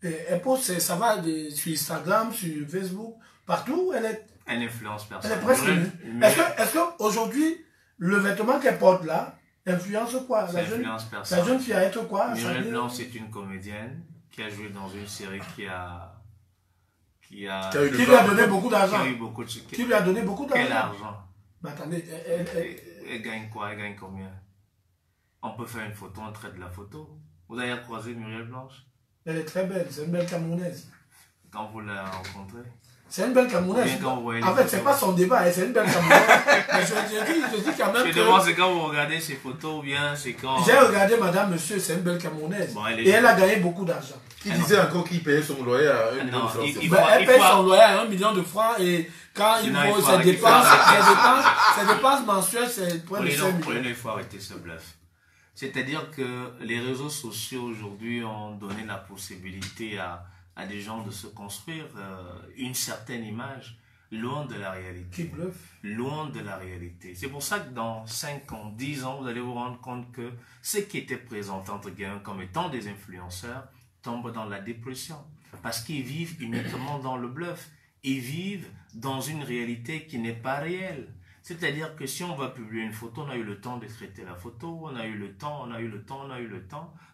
Elle poste, ça va sur Instagram, sur Facebook, partout. Elle influence personne. Elle est presque nue. Est-ce qu'aujourd'hui, le vêtement qu'elle porte là influence quoi? Ça influence personne. La jeune fille a être quoi? Muriel Blanche, c'est une comédienne qui a joué dans une série qui lui a donné beaucoup d'argent. Qui lui a donné beaucoup d'argent. Quel argent? Mais attendez, elle gagne quoi? Elle gagne combien? On peut faire une photo, on traite la photo. Vous avez croisé Muriel Blanche? Elle est très belle, c'est une belle Camerounaise. Quand vous la rencontrez? C'est une belle Camerounaise. En fait, c'est pas son débat, c'est une belle Camerounaise. Mais je dis quand même je demande, c'est quand vous regardez ses photos ou bien c'est quand... J'ai regardé Madame Monsieur, c'est une belle Camerounaise. Bon, et elle a gagné beaucoup d'argent. Qui disait encore qu'il payait son loyer à 1 million de francs? Elle paye son loyer à 1 million de francs et quand il faut ses dépenses mensuelles, c'est près de 5 millions. Il faut arrêter ce bluff. C'est-à-dire que les réseaux sociaux aujourd'hui ont donné la possibilité à des gens de se construire une certaine image loin de la réalité. Qui bluffe? Loin de la réalité. C'est pour ça que dans 5 ans, 10 ans, vous allez vous rendre compte que ceux qui étaient présentés entre guillemets comme étant des influenceurs tombent dans la dépression. Parce qu'ils vivent uniquement dans le bluff. Ils vivent dans une réalité qui n'est pas réelle. C'est-à-dire que si on va publier une photo, on a eu le temps de traiter la photo, on a eu le temps.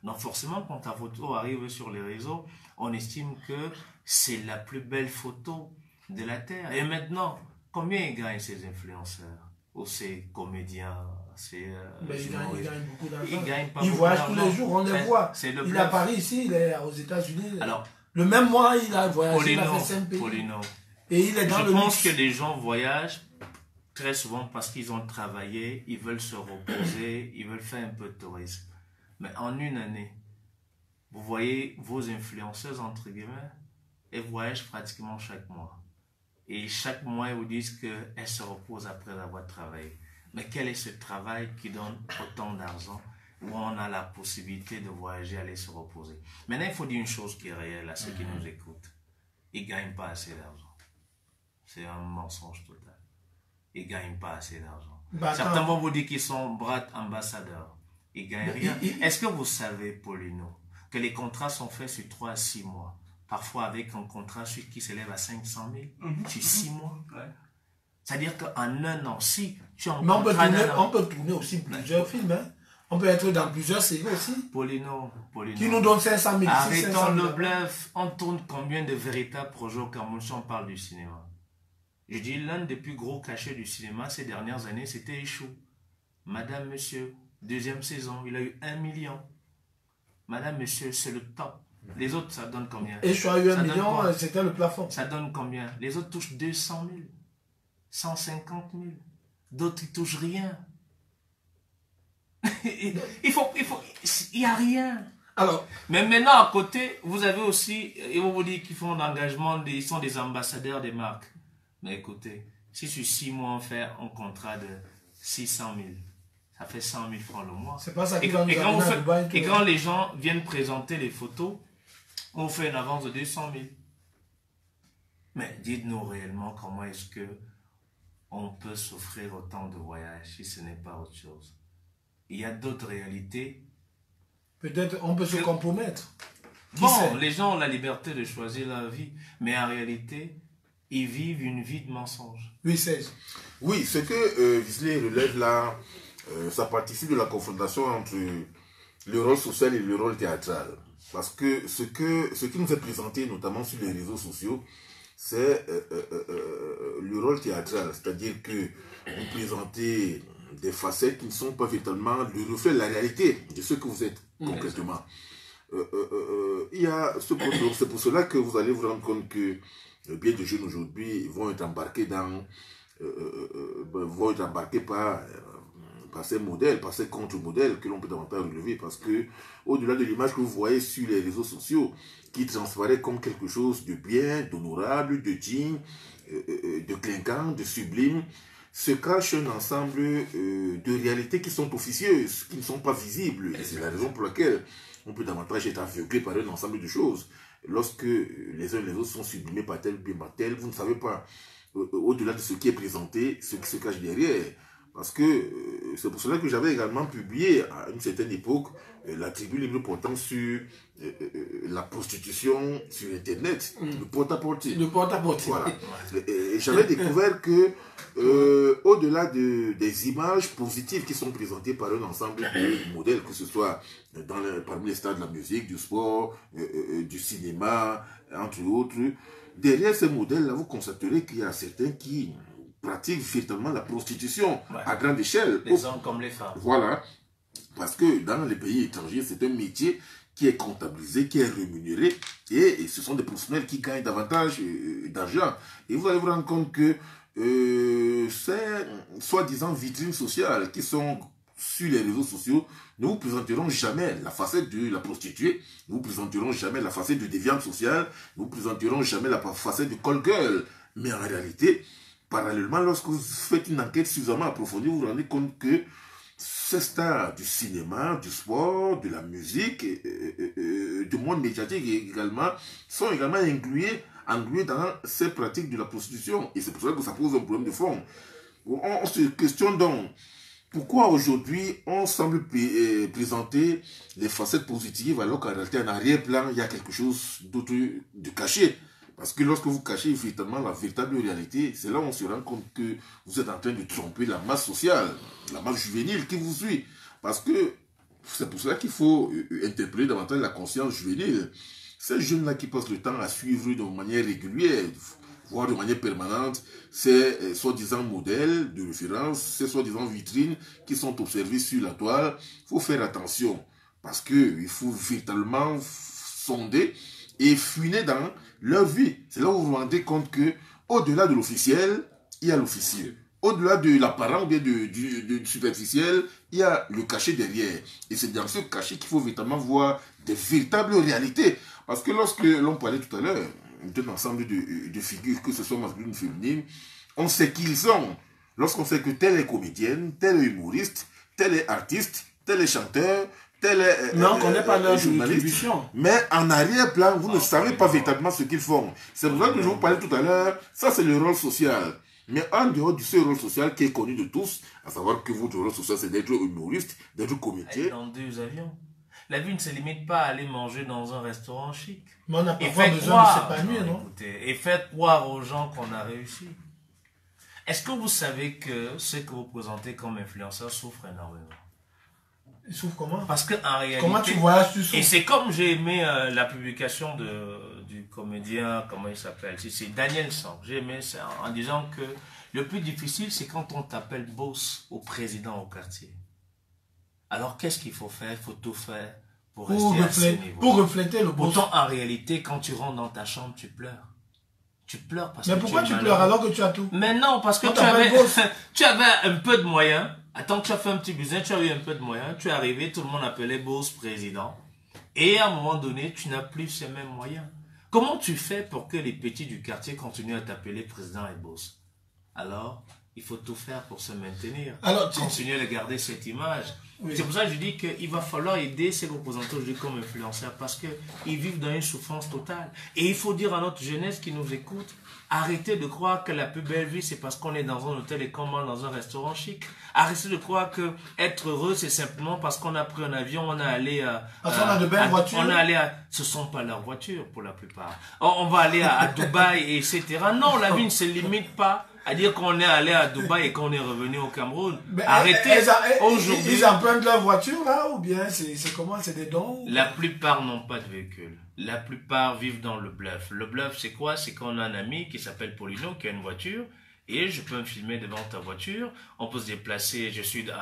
Donc forcément, quand ta photo arrive sur les réseaux, on estime que c'est la plus belle photo de la Terre. Et maintenant, combien ils gagnent ces influenceurs? Ou ces comédiens? Ils gagnent beaucoup d'argent. Ils gagnent pas ils beaucoup voyagent tous les jours, on les voit. Il est à Paris ici, il est aux États-Unis. Alors, le même mois, il a voyagé, il a fait 5 pays. Et il est dans Je pense que les gens voyagent très souvent parce qu'ils ont travaillé, ils veulent se reposer, ils veulent faire un peu de tourisme. Mais en une année, vous voyez vos influenceuses, entre guillemets, elles voyagent pratiquement chaque mois. Et chaque mois, ils vous disent qu'elles se reposent après avoir travaillé. Mais quel est ce travail qui donne autant d'argent où on a la possibilité de voyager, aller se reposer? Maintenant, il faut dire une chose qui est réelle à ceux qui nous écoutent. Ils ne gagnent pas assez d'argent. C'est un mensonge total. Ils ne gagnent pas assez d'argent. Certains vont vous dire qu'ils sont brand ambassadeurs. Ils ne gagnent rien. Est-ce que vous savez, Paulino, que les contrats sont faits sur 3 à 6 mois? Parfois avec un contrat qui s'élève à 500 000 sur 6 mois. Ouais. C'est-à-dire qu'en un an, si tu as un contrat... on peut tourner aussi plusieurs films. Hein? On peut être dans plusieurs séries aussi. Paulino. Qui nous donne 500 000. Arrêtons le bluff. On tourne combien de véritables projets au Cameroun si on parle du cinéma? Je dis, l'un des plus gros cachets du cinéma ces dernières années, c'était Échou. Madame, Monsieur, 2e saison, il a eu 1 million. Madame, Monsieur, c'est le top. Les autres, ça donne combien? Échou a eu 1 million, c'était le plafond. Ça donne combien? Les autres touchent 200 000, 150 000. D'autres, ils touchent rien. il n'y a rien. Alors, Mais maintenant, à côté, vous avez aussi, ils vont vous dire qu'ils font l'engagement, ils sont des ambassadeurs des marques. Mais écoutez, si sur 6 mois on fait un contrat de 600 000, ça fait 100 000 francs le mois. c'est pas ça qui Et, va nous et quand, amener on à fait- Dubaï, et tout. quand les gens viennent présenter les photos, on fait une avance de 200 000. Mais dites-nous réellement comment est-ce que on peut s'offrir autant de voyages si ce n'est pas autre chose. Il y a d'autres réalités. Peut-être on peut se compromettre. Qui Bon, sait? les gens ont la liberté de choisir leur vie, mais en réalité, ils vivent une vie de mensonge. Oui, c'est. Oui, ce que Visley relève là, ça participe de la confrontation entre le rôle social et le rôle théâtral. Parce que ce qui nous est présenté, notamment sur les réseaux sociaux, c'est le rôle théâtral. C'est-à-dire que vous présentez des facettes qui ne sont pas véritablement le reflet de la réalité de ce que vous êtes concrètement. Il y a ce problème. C'est pour cela que vous allez vous rendre compte que bien de jeunes aujourd'hui vont être embarqués par ces modèles, par ces contre-modèles que l'on peut davantage relever, parce que au-delà de l'image que vous voyez sur les réseaux sociaux, qui transparaît comme quelque chose de bien, d'honorable, de digne, de clinquant, de sublime, se cache un ensemble de réalités qui sont officieuses, qui ne sont pas visibles. Et c'est la raison pour laquelle on peut davantage être aveuglé par un ensemble de choses. Lorsque les uns et les autres sont sublimés par tel ou bien par tel, vous ne savez pas, au-delà de ce qui est présenté, ce qui se cache derrière. Parce que c'est pour cela que j'avais également publié à une certaine époque la tribune libre portant sur la prostitution sur Internet, le porte-à-porte. Le porte-à-porte. Voilà. Et j'avais découvert que, au-delà des images positives qui sont présentées par un ensemble de modèles, que ce soit parmi les stars de la musique, du sport, du cinéma, entre autres, derrière ces modèles-là, vous constaterez qu'il y a certains qui pratiquent véritablement la prostitution à grande échelle. Les hommes comme les femmes. Voilà. Parce que dans les pays étrangers, c'est un métier qui est comptabilisé, qui est rémunéré, et ce sont des professionnels qui gagnent davantage d'argent. Et vous allez vous rendre compte que ces soi-disant vitrines sociales qui sont sur les réseaux sociaux ne vous présenteront jamais la facette de la prostituée, ne vous présenteront jamais la facette de déviante sociale, ne vous présenteront jamais la facette du call girl. Mais en réalité, parallèlement, lorsque vous faites une enquête suffisamment approfondie, vous vous rendez compte que ces stars du cinéma, du sport, de la musique, du monde médiatique également, sont également inclus dans ces pratiques de la prostitution. Et c'est pour cela que ça pose un problème de fond. On se questionne donc, pourquoi aujourd'hui on semble présenter les facettes positives alors qu'en réalité en arrière-plan il y a quelque chose d'autre de caché. Parce que lorsque vous cachez véritablement la véritable réalité, c'est là où on se rend compte que vous êtes en train de tromper la masse sociale, la masse juvénile qui vous suit. Parce que c'est pour cela qu'il faut interpeller davantage la conscience juvénile. Ces jeunes-là qui passent le temps à suivre de manière régulière, voire de manière permanente, ces soi-disant modèles de référence, ces soi-disant vitrines qui sont observées sur la toile, il faut faire attention. Parce qu'il faut véritablement sonder et fuiner dans leur vie. C'est là où vous vous rendez compte que, au-delà de l'officiel, il y a l'officieux. Au-delà de l'apparent ou bien du superficiel, il y a le cachet derrière. Et c'est dans ce cachet qu'il faut véritablement voir des véritables réalités. Parce que lorsque l'on parlait tout à l'heure d'un ensemble de figures, que ce soit masculines ou féminines, on sait qui ils sont. Lorsqu'on sait que telle est comédienne, tel est humoriste, tel est artiste, tel est chanteur, mais on ne connaît pas leur distribution. Mais en arrière-plan, vous ne savez pas véritablement ce qu'ils font. C'est pour ça que je vous parlais tout à l'heure, ça c'est le rôle social. Mais en dehors de ce rôle social qui est connu de tous, à savoir que votre rôle social c'est d'être humoriste, d'être comédien. Dans 2 avions. La vie ne se limite pas à aller manger dans un restaurant chic. Mais on n'a pas besoin de s'épanouir, non? Écoutez, et faites croire aux gens qu'on a réussi. Est-ce que vous savez que ce que vous présentez comme influenceur souffre énormément? Il souffre comment? Parce que en réalité, comment tu voyages, tu souffres? Et c'est comme j'ai aimé la publication du comédien, comment il s'appelle? C'est Daniel Sang. J'ai aimé ça en disant que le plus difficile, c'est quand on t'appelle boss au président au quartier. Alors qu'est-ce qu'il faut faire? Il faut tout faire pour rester à ce niveau. Pour refléter le boss. Pourtant, en réalité, quand tu rentres dans ta chambre, tu pleures. Tu pleures parce que mais pourquoi tu pleures alors que tu as tout? Mais non, parce que tu avais un peu de moyens. Attends, tu as fait un petit business, tu as eu un peu de moyens, tu es arrivé, tout le monde appelait boss président. Et à un moment donné, tu n'as plus ces mêmes moyens. Comment tu fais pour que les petits du quartier continuent à t'appeler président et boss? Alors, il faut tout faire pour se maintenir. Alors, continuer à garder cette image. Oui. C'est pour ça que je dis qu'il va falloir aider ces représentants aujourd'hui comme influenceurs parce qu'ils vivent dans une souffrance totale. Et il faut dire à notre jeunesse qui nous écoute, arrêtez de croire que la plus belle vie, c'est parce qu'on est dans un hôtel et qu'on mange dans un restaurant chic. Arrêtez de croire que être heureux, c'est simplement parce qu'on a pris un avion, on est allé parce qu'on a de belles voitures. On est allé ce ne sont pas leurs voitures pour la plupart. On va aller à Dubaï, etc. Non, la vie ne se limite pas à dire qu'on est allé à Dubaï et qu'on est revenu au Cameroun. Mais arrêtez. Aujourd'hui, ils empruntent leur voiture là ou bien c'est comment? C'est des dons? La plupart n'ont pas de véhicule. La plupart vivent dans le bluff. Le bluff, c'est quoi? C'est qu'on a un ami qui s'appelle Paulino qui a une voiture et je peux me filmer devant ta voiture. On peut se déplacer. Je suis dans.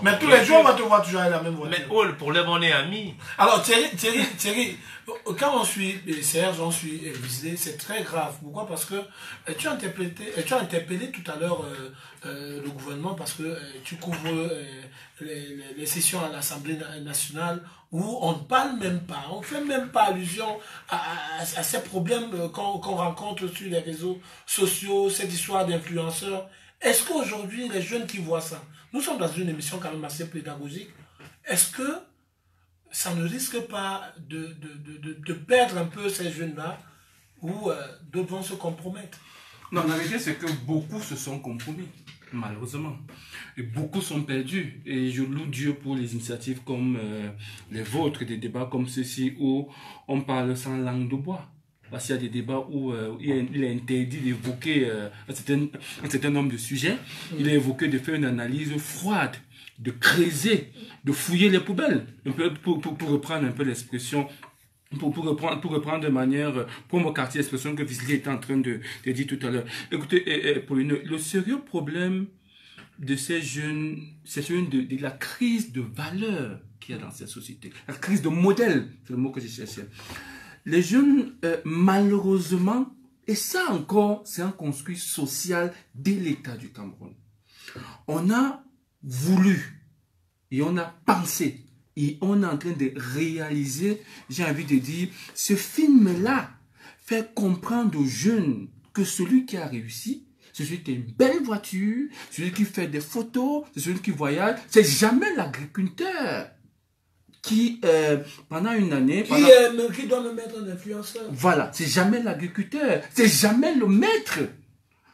Mais tous les jours, on va te voir toujours avec la même voiture. Mais le problème, on est amis. Alors Thierry, quand on suit Serge, on suit Visé, c'est très grave. Pourquoi? Parce que tu as interpellé tout à l'heure le gouvernement parce que tu couvres les sessions à l'Assemblée nationale où on ne parle même pas, on ne fait même pas allusion à ces problèmes qu'on rencontre sur les réseaux sociaux, cette histoire d'influenceurs. Est-ce qu'aujourd'hui, les jeunes qui voient ça, nous sommes dans une émission quand même assez pédagogique, est-ce que ça ne risque pas de perdre un peu ces jeunes-là où d'autres vont se compromettre? Non, la vérité, c'est que beaucoup se sont compromis, malheureusement. Et beaucoup sont perdus. Et je loue Dieu pour les initiatives comme les vôtres, des débats comme ceci où on parle sans langue de bois. Parce qu'il y a des débats où il est interdit d'évoquer un certain nombre de sujets. Il est évoqué de faire une analyse froide, de creuser, de fouiller les poubelles, un peu pour reprendre un peu l'expression, pour reprendre de manière, pour mon quartier, l'expression que Visly était en train de dire tout à l'heure. Écoutez, Pauline, le sérieux problème de ces jeunes, c'est celui de la crise de valeur qu'il y a dans cette société. La crise de modèle, c'est le mot que je cherchais. Les jeunes, malheureusement, et ça encore, c'est un construit social dès l'État du Cameroun. On a voulu, et on a pensé, et on est en train de réaliser, j'ai envie de dire, ce film-là fait comprendre aux jeunes que celui qui a réussi, c'est celui qui a une belle voiture, celui qui fait des photos, c'est celui qui voyage, c'est jamais l'agriculteur qui, pendant une année... Qui doit me mettre en influenceur. Voilà, c'est jamais l'agriculteur, c'est jamais le maître.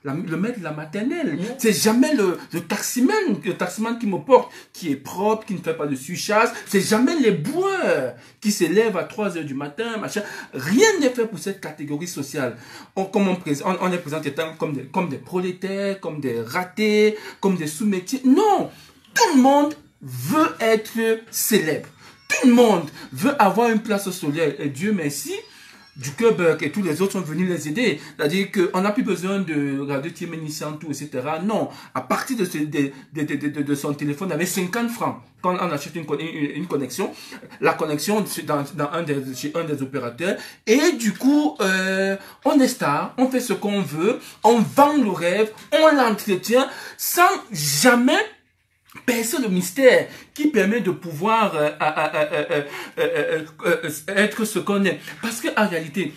Le maître de la maternelle, c'est jamais le taximan qui me porte, qui est propre, qui ne fait pas de surchasse, c'est jamais les boueurs qui se lèvent à 3 h du matin, machin. Rien n'est fait pour cette catégorie sociale. On les présente comme des prolétaires, comme des ratés, comme des sous-métiers. Non, tout le monde veut être célèbre. Tout le monde veut avoir une place au soleil. Et Dieu merci, du Québec et tous les autres sont venus les aider. C'est-à-dire qu'on n'a plus besoin de Radio Timénissantou, etc. Non, à partir de son téléphone avec 50 francs, quand on achète une connexion, la connexion chez un des opérateurs, et du coup, on est star, on fait ce qu'on veut, on vend le rêve, on l'entretient, sans jamais percer le mystère qui permet de pouvoir être ce qu'on est. Parce qu'en réalité,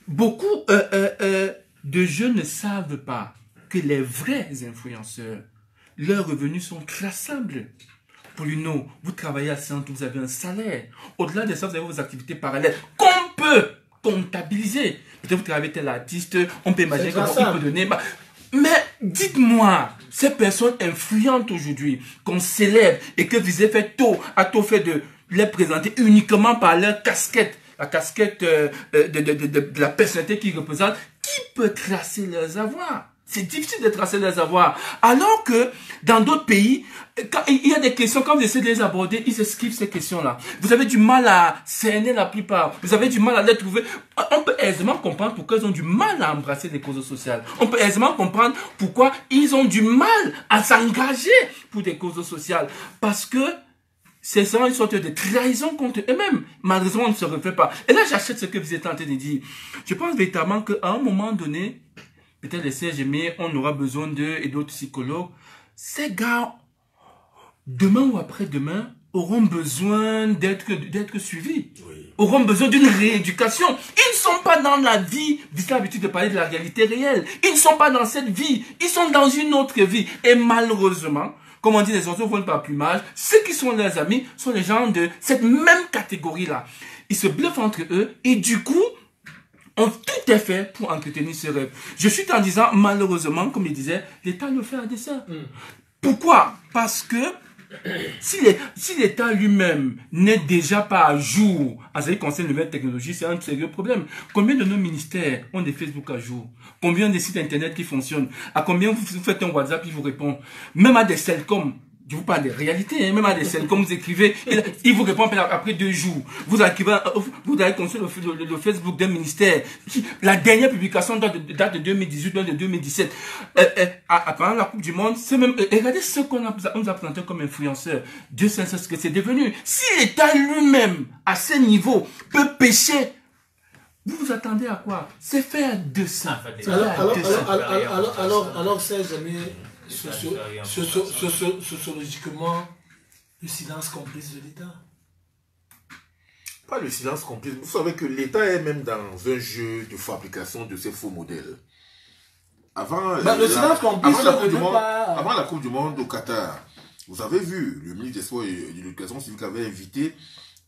beaucoup de jeunes ne savent pas que les vrais influenceurs, leurs revenus sont traçables. Pauline, vous travaillez à Centre, vous avez un salaire. Au-delà de ça, vous avez vos activités parallèles qu'on peut comptabiliser. Peut-être vous travaillez tel artiste, on peut imaginer comment on peut donner... Mais dites-moi, ces personnes influentes aujourd'hui, qu'on célèbre et que vous avez fait fait de les présenter uniquement par leur casquette, la casquette de la personnalité qu'ils représentent, qui peut tracer leurs avoirs? C'est difficile de tracer leurs avoirs. Alors que dans d'autres pays, quand il y a des questions, quand vous essayez de les aborder, ils esquivent ces questions-là. Vous avez du mal à cerner la plupart. Vous avez du mal à les trouver. On peut aisément comprendre pourquoi ils ont du mal à embrasser les causes sociales. On peut aisément comprendre pourquoi ils ont du mal à s'engager pour des causes sociales. Parce que c'est ça une sorte de trahison contre eux-mêmes. Malheureusement, on ne se refait pas. Et là, j'achète ce que vous êtes en train de dire. Je pense véritablement qu'à un moment donné, peut-être les CGM, on aura besoin d'eux et d'autres psychologues. ces gars, demain ou après-demain, auront besoin d'être suivis. Oui. Auront besoin d'une rééducation. Ils ne sont pas dans la vie, j'ai l'habitude de parler de la réalité réelle. Ils ne sont pas dans cette vie. Ils sont dans une autre vie. Et malheureusement, comme on dit, les oiseaux volent par plumage. Ceux qui sont leurs amis sont les gens de cette même catégorie-là. Ils se bluffent entre eux et du coup, tout est fait pour entretenir ce rêve. Je suis en disant, malheureusement, comme il disait, l'État le fait à dessein. Pourquoi? Parce que si l'État lui-même n'est déjà pas à jour en ce qui concerne les nouvelles technologies, c'est un sérieux problème. Combien de nos ministères ont des Facebook à jour? Combien de sites internet qui fonctionnent? À combien vous faites un WhatsApp qui vous répond? Même à des Celcom. Je vous parle des réalités, hein. Même à des scènes, comme vous écrivez, il vous répond après 2 jours. Vous allez consulter le Facebook d'un ministère. La dernière publication date de 2018, date de 2017. Pendant la Coupe du Monde, c'est même, regardez ce qu'on nous a présenté comme influenceurs. Dieu sait ce que c'est devenu. Si l'État lui-même, à ce niveau, peut pécher, vous vous attendez à quoi? C'est faire de ça. Alors, ces amis, sociologiquement, le silence complice de l'État. Pas le silence complice. Vous savez que l'État est même dans un jeu de fabrication de ces faux modèles. Avant la Coupe du Monde au Qatar, vous avez vu, le ministre des Sports et de l'Éducation civique avait invité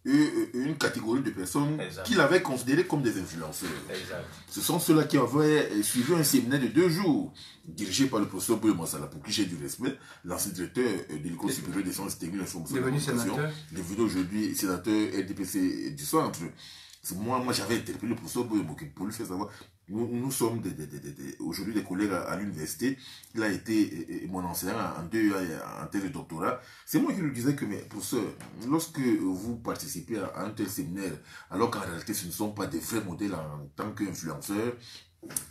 une catégorie de personnes qu'il avait considérées comme des influenceurs. Exact. Ce sont ceux-là qui avaient suivi un séminaire de 2 jours, dirigé par le professeur Boye Massala, pour qui j'ai du respect, l'ancien directeur de l'École supérieure des sciences techniques et l'information de la communication, devenu aujourd'hui sénateur LDPC du centre. Moi j'avais interpellé le professeur Boye pour lui faire savoir. Nous sommes aujourd'hui des collègues à l'université. Il a été mon enseignant en thèse de doctorat. C'est moi qui lui disais que, mais professeur, lorsque vous participez à un tel séminaire, alors qu'en réalité ce ne sont pas des vrais modèles en tant qu'influenceurs,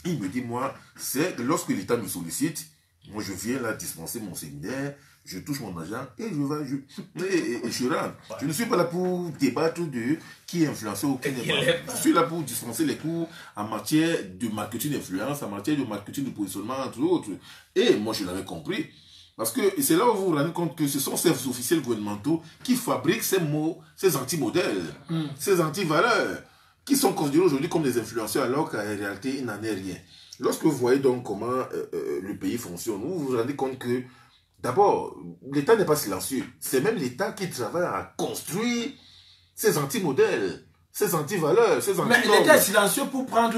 il me dit, moi, c'est lorsque l'État me sollicite, moi je viens là dispenser mon séminaire, je touche mon argent et je rentre. Je ne suis pas là pour débattre de qui est influenceur ou qui n'est pas. Je suis là pour dispenser les cours en matière de marketing d'influence, en matière de marketing de positionnement, entre autres. Et moi, je l'avais compris. Parce que c'est là où vous vous rendez compte que ce sont ces officiels gouvernementaux qui fabriquent ces mots, ces anti-modèles, ces anti-valeurs, qui sont considérés aujourd'hui comme des influenceurs alors qu'en réalité, il n'en est rien. Lorsque vous voyez donc comment le pays fonctionne, vous vous rendez compte que d'abord, l'État n'est pas silencieux. C'est même l'État qui travaille à construire ces anti-modèles, ces anti-valeurs, ces anti-normes. Mais l'État est silencieux pour prendre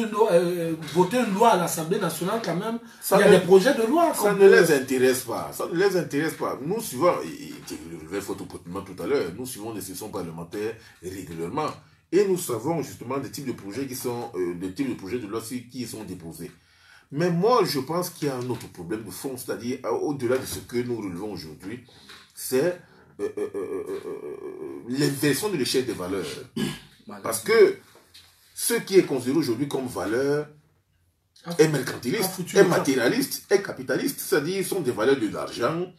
voter une loi à l'Assemblée nationale quand même. Il y a des projets de loi. Ça ne les intéresse pas. Ça ne les intéresse pas. Nous suivons, je le relevais photopotement tout à l'heure, nous suivons les sessions parlementaires régulièrement. Et nous savons justement des types de projets qui sont, des types de projets de loi qui sont déposés. Mais moi, je pense qu'il y a un autre problème de fond, c'est-à-dire, au-delà de ce que nous relevons aujourd'hui, c'est l'inversion de l'échelle des valeurs. Parce que ce qui est considéré aujourd'hui comme valeur est mercantiliste, est matérialiste, est capitaliste. C'est-à-dire, sont des valeurs de l'argent,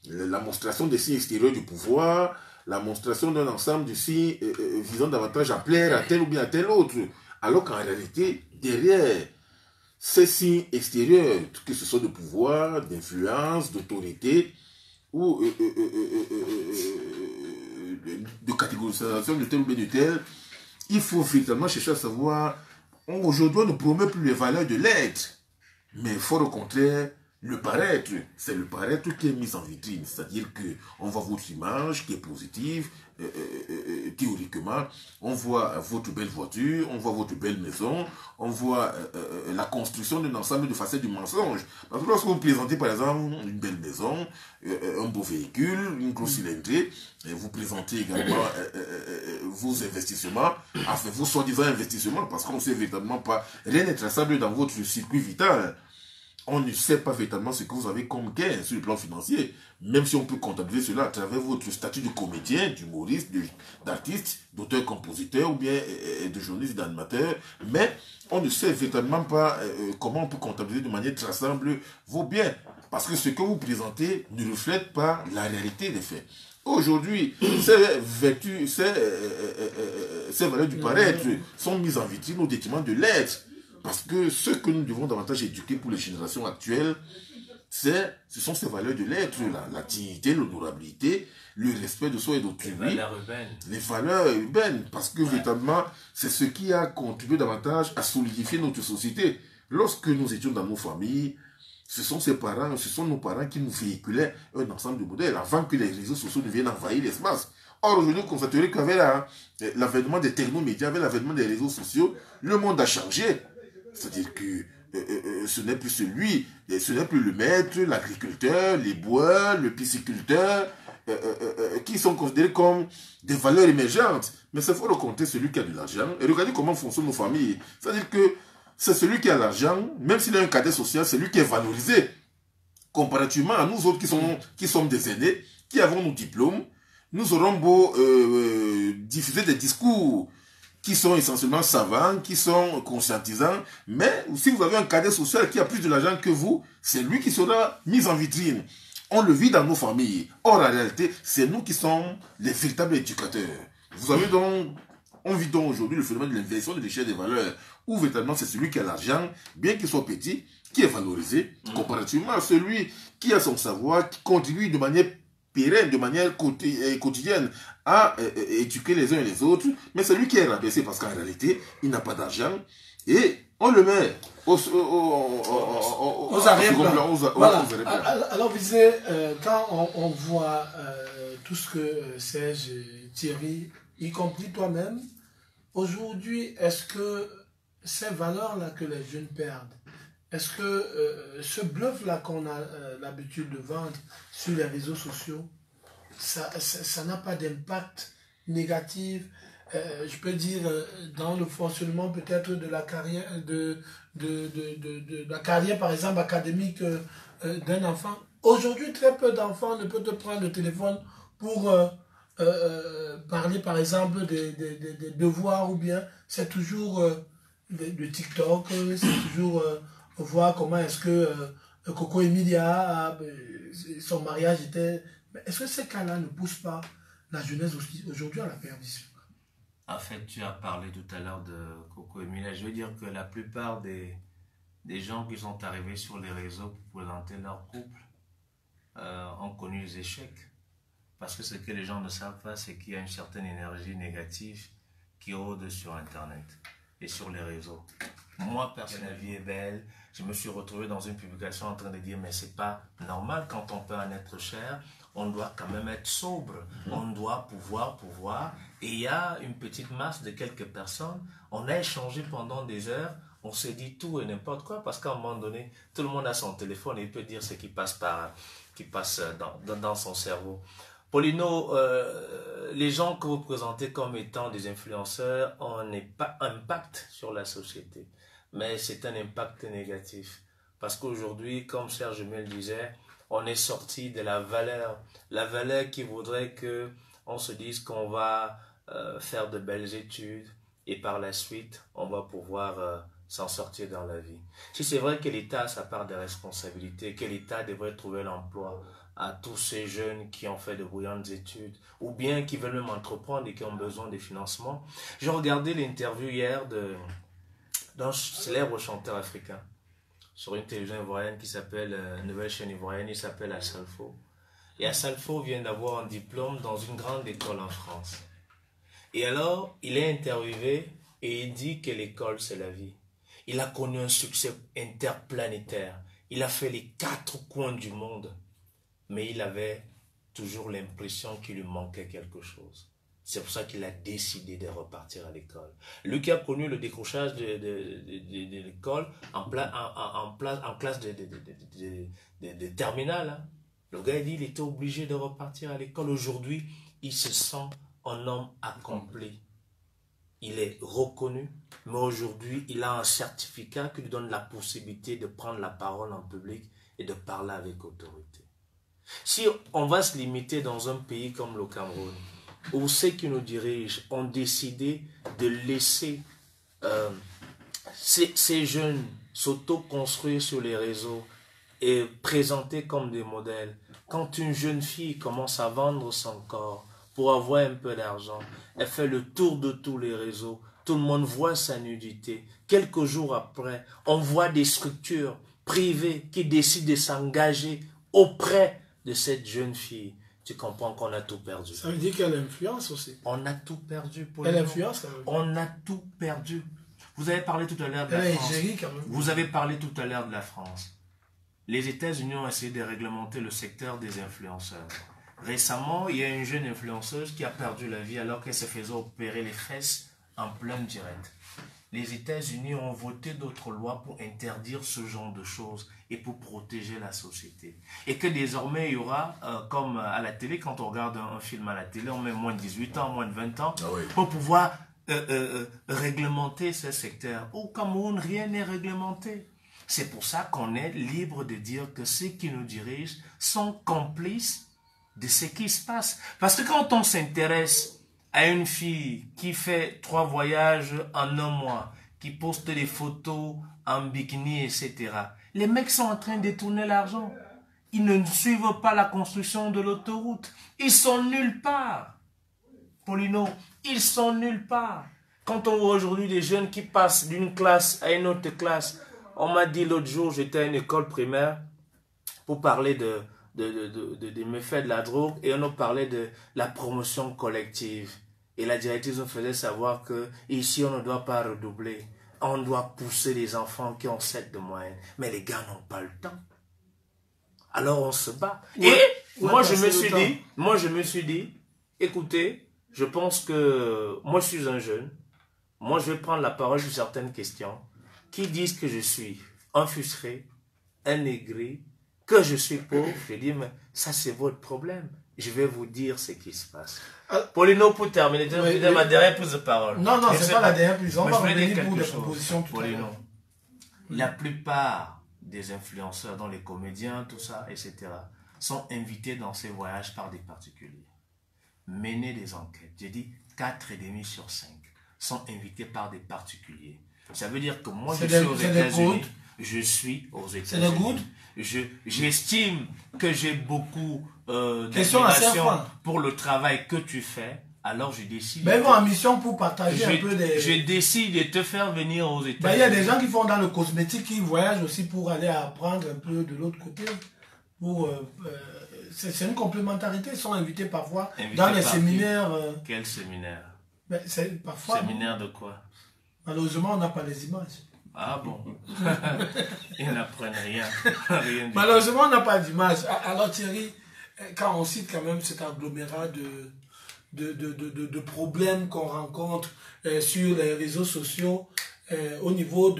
la monstration des signes extérieurs du pouvoir, la monstration d'un ensemble de signes visant davantage à plaire à tel ou bien à tel autre. Alors qu'en réalité, derrière ces signes extérieurs, que ce soit de pouvoir, d'influence, d'autorité, ou de catégorisation de tel ou bien de tel, il faut finalement chercher à savoir, aujourd'hui on ne promeut plus les valeurs de l'être, mais fort au contraire, le paraître, c'est le paraître qui est mis en vitrine, c'est-à-dire qu'on voit votre image qui est positive, théoriquement, on voit votre belle voiture, on voit votre belle maison, on voit la construction d'un ensemble de facettes du mensonge. Parce que lorsque vous présentez par exemple une belle maison, un beau véhicule, une grosse cylindrée, vous présentez également vos investissements, enfin vos soi-disant investissements, parce qu'on ne sait véritablement pas, rien n'est traçable dans votre circuit vital. On ne sait pas véritablement ce que vous avez comme gain sur le plan financier, même si on peut comptabiliser cela à travers votre statut de comédien, d'humoriste, d'artiste, d'auteur-compositeur ou bien de journaliste, d'animateur, mais on ne sait véritablement pas comment on peut comptabiliser de manière traçable vos biens, parce que ce que vous présentez ne reflète pas la réalité des faits. Aujourd'hui, ces vertus, ces valeurs du paraître sont mises en vitrine au détriment de l'être. Parce que ce que nous devons davantage éduquer pour les générations actuelles, ce sont ces valeurs de l'être, la dignité, l'honorabilité, le respect de soi et d'autrui. Les valeurs urbaines. Les valeurs urbaines, parce que véritablement, c'est ce qui a contribué davantage à solidifier notre société. Lorsque nous étions dans nos familles, ce sont nos parents qui nous véhiculaient un ensemble de modèles avant que les réseaux sociaux ne viennent envahir l'espace. Or, aujourd'hui, vous constaterez qu'avec l'avènement des technomédias, avec l'avènement des réseaux sociaux, le monde a changé. C'est-à-dire que ce n'est plus le maître, l'agriculteur, les bois, le pisciculteur, qui sont considérés comme des valeurs émergentes. Mais c'est faut raconter celui qui a de l'argent. Et regardez comment fonctionnent nos familles. C'est-à-dire que c'est celui qui a l'argent, même s'il a un cadet social, c'est lui qui est valorisé. Comparativement à nous autres qui sommes des aînés, qui avons nos diplômes, nous aurons beau diffuser des discours qui sont essentiellement savants, qui sont conscientisants, mais si vous avez un cadet social qui a plus de l'argent que vous, c'est lui qui sera mis en vitrine. On le vit dans nos familles. Or, en réalité, c'est nous qui sommes les véritables éducateurs. Vous avez donc, on vit donc aujourd'hui le phénomène de l'inversion de l'échelle des valeurs, où véritablement c'est celui qui a l'argent, bien qu'il soit petit, qui est valorisé, comparativement à celui qui a son savoir, qui contribue de manière pérenne, de manière quotidienne à éduquer les uns et les autres, mais c'est lui qui est rabaissé parce qu'en réalité, il n'a pas d'argent et on le met aux arrière-plans. Voilà. Alors, vous disiez, quand on voit tout ce que Serge, Thierry, y compris toi-même, aujourd'hui, est-ce que ces valeurs-là que les jeunes perdent, est-ce que ce bluff-là qu'on a l'habitude de vendre sur les réseaux sociaux, ça n'a pas d'impact négatif, je peux dire, dans le fonctionnement peut-être de la carrière, de la carrière par exemple académique d'un enfant? Aujourd'hui, très peu d'enfants ne peuvent te prendre le téléphone pour parler par exemple des devoirs, ou bien c'est toujours de TikTok, c'est toujours voir comment est-ce que Coco Emilia, son mariage était... Est-ce que ces cas-là ne poussent pas la jeunesse aujourd'hui à la perdition? En fait, tu as parlé tout à l'heure de Coco Emilia. Je veux dire que la plupart des gens qui sont arrivés sur les réseaux pour présenter leur couple ont connu les échecs. Parce que ce que les gens ne savent pas, c'est qu'il y a une certaine énergie négative qui rôde sur Internet et sur les réseaux. Moi, personnellement, la vie est belle. Je me suis retrouvé dans une publication en train de dire, mais c'est pas normal, quand on peut en être cher, on doit quand même être sobre. On doit pouvoir. Et il y a une petite masse de quelques personnes. On a échangé pendant des heures. On s'est dit tout et n'importe quoi, parce qu'à un moment donné, tout le monde a son téléphone et il peut dire ce qui passe dans son cerveau. Paulino, les gens que vous présentez comme étant des influenceurs ont un impact sur la société. Mais c'est un impact négatif. Parce qu'aujourd'hui, comme Serge me le disait, on est sorti de la valeur qui voudrait qu'on se dise qu'on va faire de belles études et par la suite, on va pouvoir s'en sortir dans la vie. Si c'est vrai que l'État a sa part de responsabilité, que l'État devrait trouver l'emploi à tous ces jeunes qui ont fait de brillantes études ou bien qui veulent même entreprendre et qui ont besoin de financement. J'ai regardé l'interview hier d'un célèbre chanteur africain sur une télévision ivoirienne qui s'appelle, nouvelle chaîne ivoirienne, il s'appelle Assalfo. Et Assalfo vient d'avoir un diplôme dans une grande école en France. Et alors, il est interviewé et il dit que l'école, c'est la vie. Il a connu un succès interplanétaire. Il a fait les 4 coins du monde. Mais il avait toujours l'impression qu'il lui manquait quelque chose. C'est pour ça qu'il a décidé de repartir à l'école. Lui qui a connu le décrochage de l'école en classe de terminale. Hein. Le gars dit qu'il était obligé de repartir à l'école. Aujourd'hui, il se sent un homme accompli. Il est reconnu, mais aujourd'hui, il a un certificat qui lui donne la possibilité de prendre la parole en public et de parler avec autorité. Si on va se limiter dans un pays comme le Cameroun, où ceux qui nous dirigent ont décidé de laisser ces jeunes s'auto-construire sur les réseaux et présenter comme des modèles, quand une jeune fille commence à vendre son corps pour avoir un peu d'argent, elle fait le tour de tous les réseaux, tout le monde voit sa nudité. Quelques jours après, on voit des structures privé qui décide de s'engager auprès de cette jeune fille, tu comprends qu'on a tout perdu. Ça veut dire qu'elle influence aussi. On a tout perdu. Elle influence quand même. On a tout perdu. Vous avez parlé tout à l'heure de la France. Quand même. Vous avez parlé tout à l'heure de la France. Les États-Unis ont essayé de réglementer le secteur des influenceurs. Récemment, il y a une jeune influenceuse qui a perdu la vie alors qu'elle se faisait opérer les fesses en plein direct. Les États-Unis ont voté d'autres lois pour interdire ce genre de choses et pour protéger la société. Et que désormais, il y aura, comme à la télé, quand on regarde un film à la télé, on met moins de 18 ans, moins de 20 ans, pour pouvoir réglementer ce secteur. Au Cameroun, rien n'est réglementé. C'est pour ça qu'on est libre de dire que ceux qui nous dirigent sont complices de ce qui se passe. Parce que quand on s'intéresse à une fille qui fait 3 voyages en un mois, qui poste des photos en bikini, etc., les mecs sont en train de détourner l'argent. Ils ne suivent pas la construction de l'autoroute. Ils sont nulle part. Paulino, ils sont nulle part. Quand on voit aujourd'hui des jeunes qui passent d'une classe à une autre classe, on m'a dit l'autre jour, j'étais à une école primaire pour parler des méfaits de la drogue et on nous parlait de la promotion collective. Et la directrice nous faisait savoir que ici on ne doit pas redoubler. On doit pousser les enfants qui ont 7 de moyenne. Mais les gars n'ont pas le temps. Alors on se bat. Et moi je me suis dit, écoutez, je pense que moi je suis un jeune. Moi je vais prendre la parole sur certaines questions qui disent que je suis un frustré, un aigri, que je suis pauvre. Je dis, mais ça c'est votre problème. Je vais vous dire ce qui se passe. Paulino, pour terminer, ma dernière prise de parole. Non, c'est pas la dernière prise. On va revenir pour des propositions. Paulino, la plupart des influenceurs, dont les comédiens, tout ça, etc., sont invités dans ces voyages par des particuliers. Mener des enquêtes. J'ai dit 4,5 sur 5 sont invités par des particuliers. Ça veut dire que moi, je suis aux États-Unis. Je suis aux États-Unis. C'est le good. J'estime que j'ai beaucoup d'admiration pour le travail que tu fais. Alors je décide. Mais ils vont en mission pour partager un peu des... Je décide de te faire venir aux États-Unis. Il y a des gens qui font dans le cosmétique, qui voyagent aussi pour aller apprendre un peu de l'autre côté. C'est une complémentarité. Ils sont invités parfois dans les séminaires. Quel séminaire? Parfois. Séminaire de quoi? Malheureusement, on n'a pas les images. Ah bon? Ils n'apprennent rien. Malheureusement, on n'a pas d'image. Alors Thierry, quand on cite quand même cet agglomérat de problèmes qu'on rencontre sur les réseaux sociaux au niveau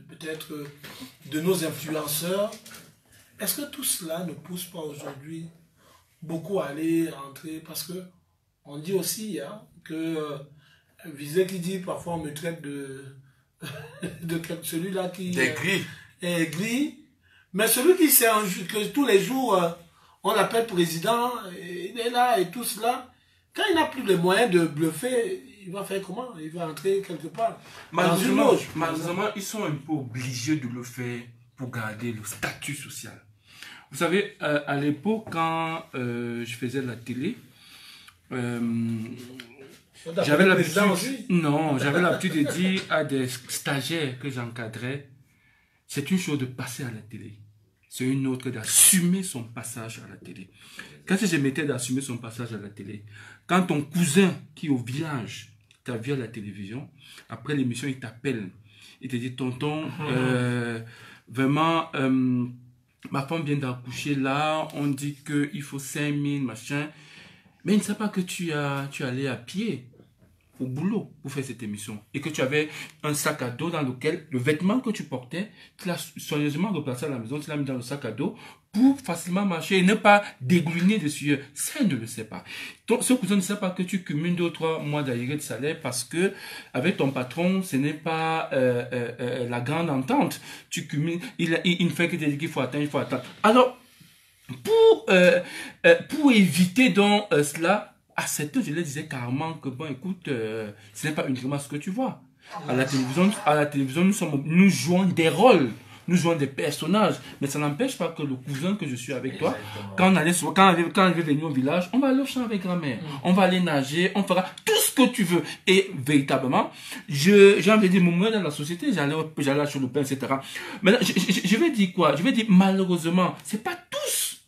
peut-être de nos influenceurs, est-ce que tout cela ne pousse pas aujourd'hui beaucoup à aller entrer? Parce que on dit aussi que Visé qui dit parfois on me traite de celui-là qui est gris, mais celui qui sait que tous les jours on l'appelle président, il est là et tout cela, quand il n'a plus les moyens de bluffer, il va faire comment? Il va entrer quelque part dans une loge. Malheureusement, ils sont un peu obligés de le faire pour garder le statut social. Vous savez, à l'époque, quand je faisais la télé, j'avais l'habitude de dire à des stagiaires que j'encadrais, c'est une chose de passer à la télé, c'est une autre d'assumer son passage à la télé. Quand je mettais d'assumer son passage à la télé, quand ton cousin qui est au village t'a vu à la télévision, après l'émission il t'appelle, il te dit tonton, vraiment ma femme vient d'accoucher là, on dit qu'il faut 5000 machin, mais il ne sait pas que tu allais à pied au boulot pour faire cette émission et que tu avais un sac à dos dans lequel le vêtement que tu portais, tu l'as soigneusement replacé à la maison, tu l'as mis dans le sac à dos pour facilement marcher et ne pas dégouliner de sueur. Ça, il ne le sait pas. Ce cousin ne sait pas que tu cumules 2 ou 3 mois d'arriérés de salaire parce que avec ton patron, ce n'est pas la grande entente. Tu cumules, il ne fait que te dire qu'il faut attendre, il faut attendre. Alors, pour éviter donc cela, à cette heure, je leur disais carrément que bon, écoute, ce n'est pas uniquement ce que tu vois. À la télévision, nous jouons des rôles. nous jouons des personnages, mais ça n'empêche pas que le cousin que je suis avec toi, Exactement. quand on est venu au village, on va aller au champ avec grand-mère, on va aller nager, on fera tout ce que tu veux. Et véritablement, j'ai envie de dire, moi dans la société, j'allais sur le pain, etc. Maintenant, je vais dire quoi? Je vais dire, malheureusement, c'est pas tous.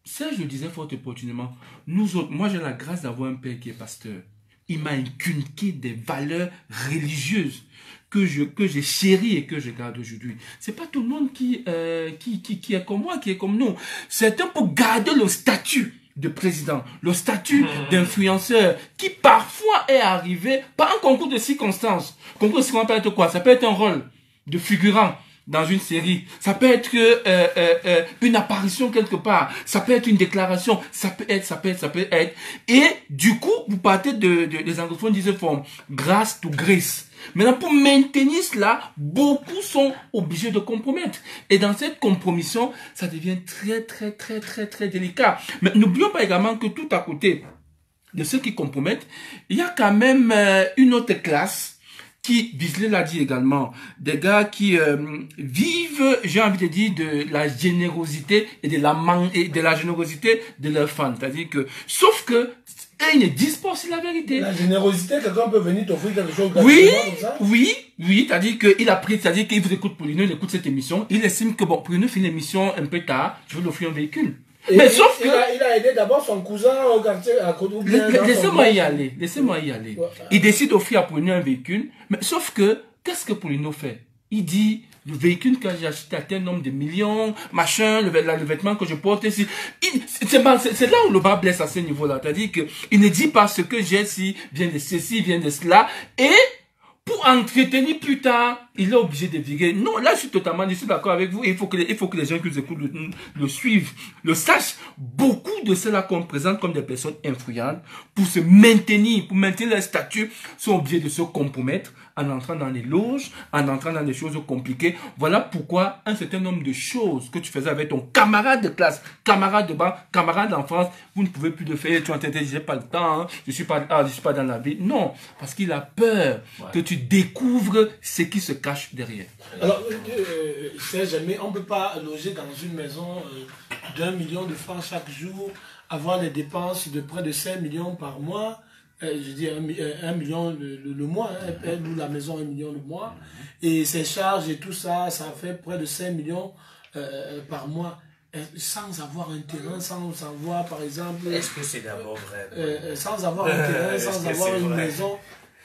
Ça, je le disais fort opportunément. Nous autres, moi j'ai la grâce d'avoir un père qui est pasteur. Il m'a inculqué des valeurs religieuses que j'ai chéries et que je garde aujourd'hui. C'est pas tout le monde qui est comme moi, qui est comme nous. Certains pour garder le statut de président, le statut d'influenceur, qui parfois est arrivé par un concours de circonstances. Concours de circonstances peut être quoi? Ça peut être un rôle de figurant dans une série, ça peut être une apparition quelque part, ça peut être une déclaration, ça peut être, et du coup, vous partez les anglophones disent forme, grâce to grace. Maintenant, pour maintenir cela, beaucoup sont obligés de compromettre. Et dans cette compromission, ça devient très délicat. Mais n'oublions pas également que tout à côté de ceux qui compromettent, il y a quand même une autre classe qui, Bisley l'a dit également, des gars qui vivent, j'ai envie de dire, de la générosité et de la générosité de leurs fans. C'est-à-dire que, sauf que, ils ne disent pas aussi la vérité. La générosité, quelqu'un peut venir t'offrir quelque chose Oui, gratuitement comme ça? oui, c'est-à-dire qu'il a pris, c'est-à-dire qu'il vous écoute Paulino, il écoute cette émission, il estime que bon, Paulino fait une émission un peu tard, je vais lui offrir un véhicule. Et Mais sauf que... il a aidé d'abord son cousin au quartier à côté. Laissez-moi y aller, laissez-moi y aller. Ouais. Il décide d'offrir à Paulino un véhicule, mais sauf que, qu'est-ce que Paulino fait? Il dit, le véhicule que j'ai acheté à tel nombre de millions, machin, le vêtement que je porte ici. C'est là où le bas blesse à ce niveau-là. C'est-à-dire qu'il ne dit pas ce que j'ai si vient de ceci, vient de cela, et pour entretenir plus tard, il est obligé de virer. Non, là, je suis d'accord avec vous. Il faut que les gens qui nous écoutent le suivent, le sachent. Beaucoup de ceux-là qu'on présente comme des personnes influentes, pour maintenir leur statut, sont obligés de se compromettre en entrant dans les loges, en entrant dans des choses compliquées. Voilà pourquoi un certain nombre de choses que tu faisais avec ton camarade de classe, camarade de banc, camarade d'enfance, vous ne pouvez plus le faire. Tu as entendu, j'ai pas le temps, hein, je suis pas dans la vie. Non, parce qu'il a peur que tu découvres ce qui se cache derrière. Alors, jamais, on ne peut pas loger dans une maison d'1 million de francs chaque jour, avoir des dépenses de près de 5 millions par mois. Je dis 1 million le mois, hein, nous la maison 1 million le mois, et ses charges et tout ça, ça fait près de 5 millions par mois, sans avoir un terrain, sans avoir par exemple... Est-ce que c'est d'abord vrai? sans avoir un terrain, sans avoir une vrai? maison,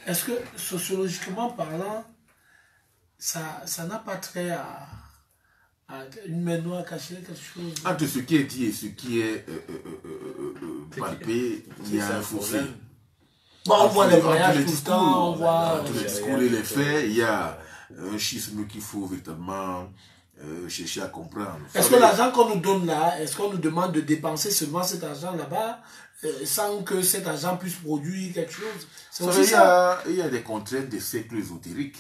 est-ce que sociologiquement parlant, ça n'a pas trait à une main noire cachée, quelque chose? Entre ce qui est dit et ce qui est palpé, il y a un fossé. Bon, on voit les voyages les tout le discours, temps, on voit... entre les discours et les faits, il y a un schisme qu'il faut véritablement chercher à comprendre. Est-ce que l'argent qu'on nous donne là, est-ce qu'on nous demande de dépenser seulement cet argent là-bas sans que cet argent puisse produire quelque chose? C'est aussi ça. Il y a des contraintes des cercles ésotériques.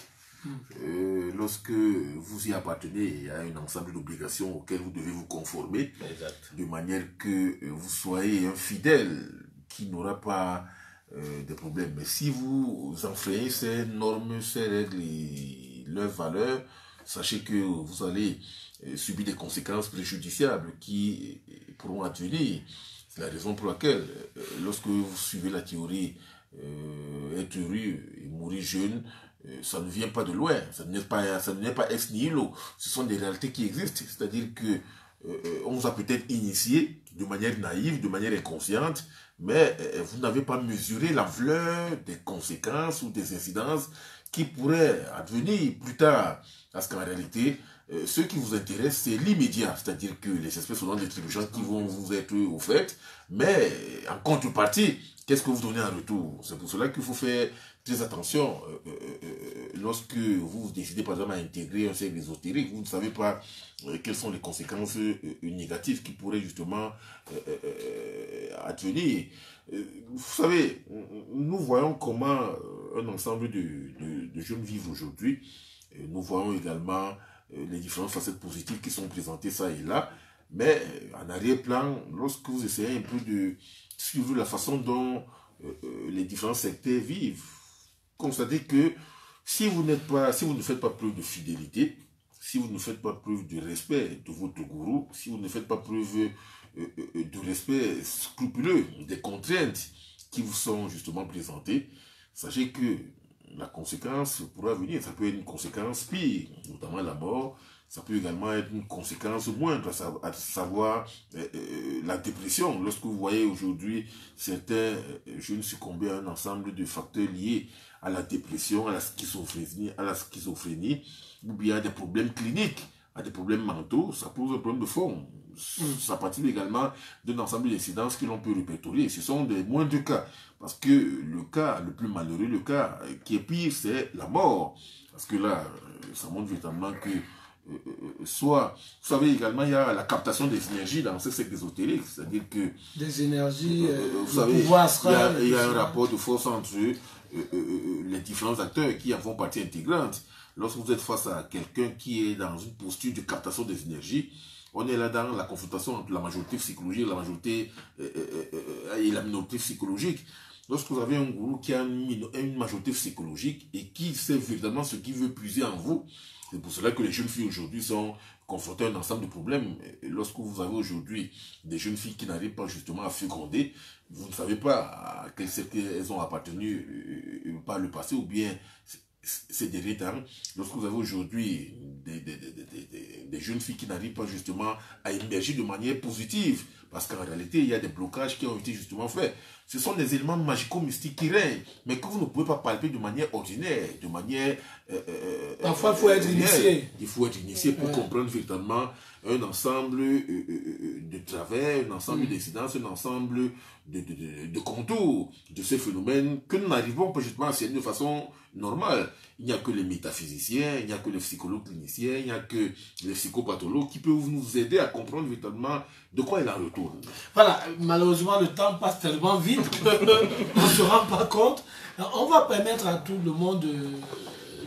Lorsque vous y appartenez, il y a un ensemble d'obligations auxquelles vous devez vous conformer, de manière que vous soyez un fidèle qui n'aura pas de problèmes. Mais si vous enfreignez ces normes, ces règles et leurs valeurs, sachez que vous allez subir des conséquences préjudiciables qui pourront advenir. C'est la raison pour laquelle, lorsque vous suivez la théorie être heureux et mourir jeune, ça ne vient pas de loin, ça n'est pas ex nihilo, ce sont des réalités qui existent. C'est-à-dire que on vous a peut-être initié de manière naïve, de manière inconsciente, mais vous n'avez pas mesuré l'ampleur des conséquences ou des incidences qui pourraient advenir plus tard. Parce qu'en réalité, ce qui vous intéresse, c'est l'immédiat, c'est-à-dire que les espèces sont dans des distributions qui vont vous être offertes, mais en contrepartie, qu'est-ce que vous donnez en retour? C'est pour cela qu'il faut faire très attention lorsque vous décidez par exemple à intégrer un cercle ésotérique, vous ne savez pas quelles sont les conséquences négatives qui pourraient justement advenir. Vous savez, nous voyons comment un ensemble de jeunes vivent aujourd'hui. Nous voyons également les différentes facettes positives qui sont présentées ça et là, mais en arrière-plan, lorsque vous essayez un peu de suivre la façon dont les différents secteurs vivent, constatez que si vous ne faites pas preuve de fidélité, si vous ne faites pas preuve de respect de votre gourou, si vous ne faites pas preuve de respect scrupuleux des contraintes qui vous sont justement présentées, sachez que la conséquence pourra venir. Ça peut être une conséquence pire, notamment la mort. Ça peut également être une conséquence moindre, à savoir la dépression. Lorsque vous voyez aujourd'hui certains jeunes succomber à un ensemble de facteurs liés à la dépression, à la schizophrénie, ou bien à des problèmes cliniques, à des problèmes mentaux, ça pose un problème de fond. Ça participe également d'un ensemble d'incidences que l'on peut répertorier. Ce sont des moindres cas. Parce que le cas le plus malheureux, le cas qui est pire, c'est la mort. Parce que là, ça montre véritablement que soit, vous savez également, il y a la captation des énergies dans ce secteur ésotérique. C'est-à-dire que... Des énergies, vous savez, il y a un rapport de force entre les différents acteurs qui en font partie intégrante. Lorsque vous êtes face à quelqu'un qui est dans une posture de captation des énergies, on est là dans la confrontation entre la majorité psychologique, la majorité et la minorité psychologique. Lorsque vous avez un gourou qui a une majorité psychologique et qui sait véritablement ce qu'il veut puiser en vous, c'est pour cela que les jeunes filles aujourd'hui sont confrontées à un ensemble de problèmes. Et lorsque vous avez aujourd'hui des jeunes filles qui n'arrivent pas justement à féconder, vous ne savez pas à quel cercle elles ont appartenu par le passé ou bien ces derniers temps. Lorsque vous avez aujourd'hui des jeunes filles qui n'arrivent pas justement à émerger de manière positive, parce qu'en réalité, il y a des blocages qui ont été justement faits. Ce sont des éléments magico-mystiques qui règnent, mais que vous ne pouvez pas palper de manière ordinaire, de manière... Parfois, il faut être initié. Il faut être initié pour comprendre véritablement un ensemble de travers, un ensemble d'incidences, un ensemble de contours de ces phénomènes que nous n'arrivons pas justement à cerner de façon normale. Il n'y a que les métaphysiciens, il n'y a que les psychologues cliniciens, il n'y a que les psychopathologues qui peuvent nous aider à comprendre véritablement de quoi il en retourne. Voilà, malheureusement, le temps passe tellement vite qu'on ne se rend pas compte. On va permettre à tout le monde de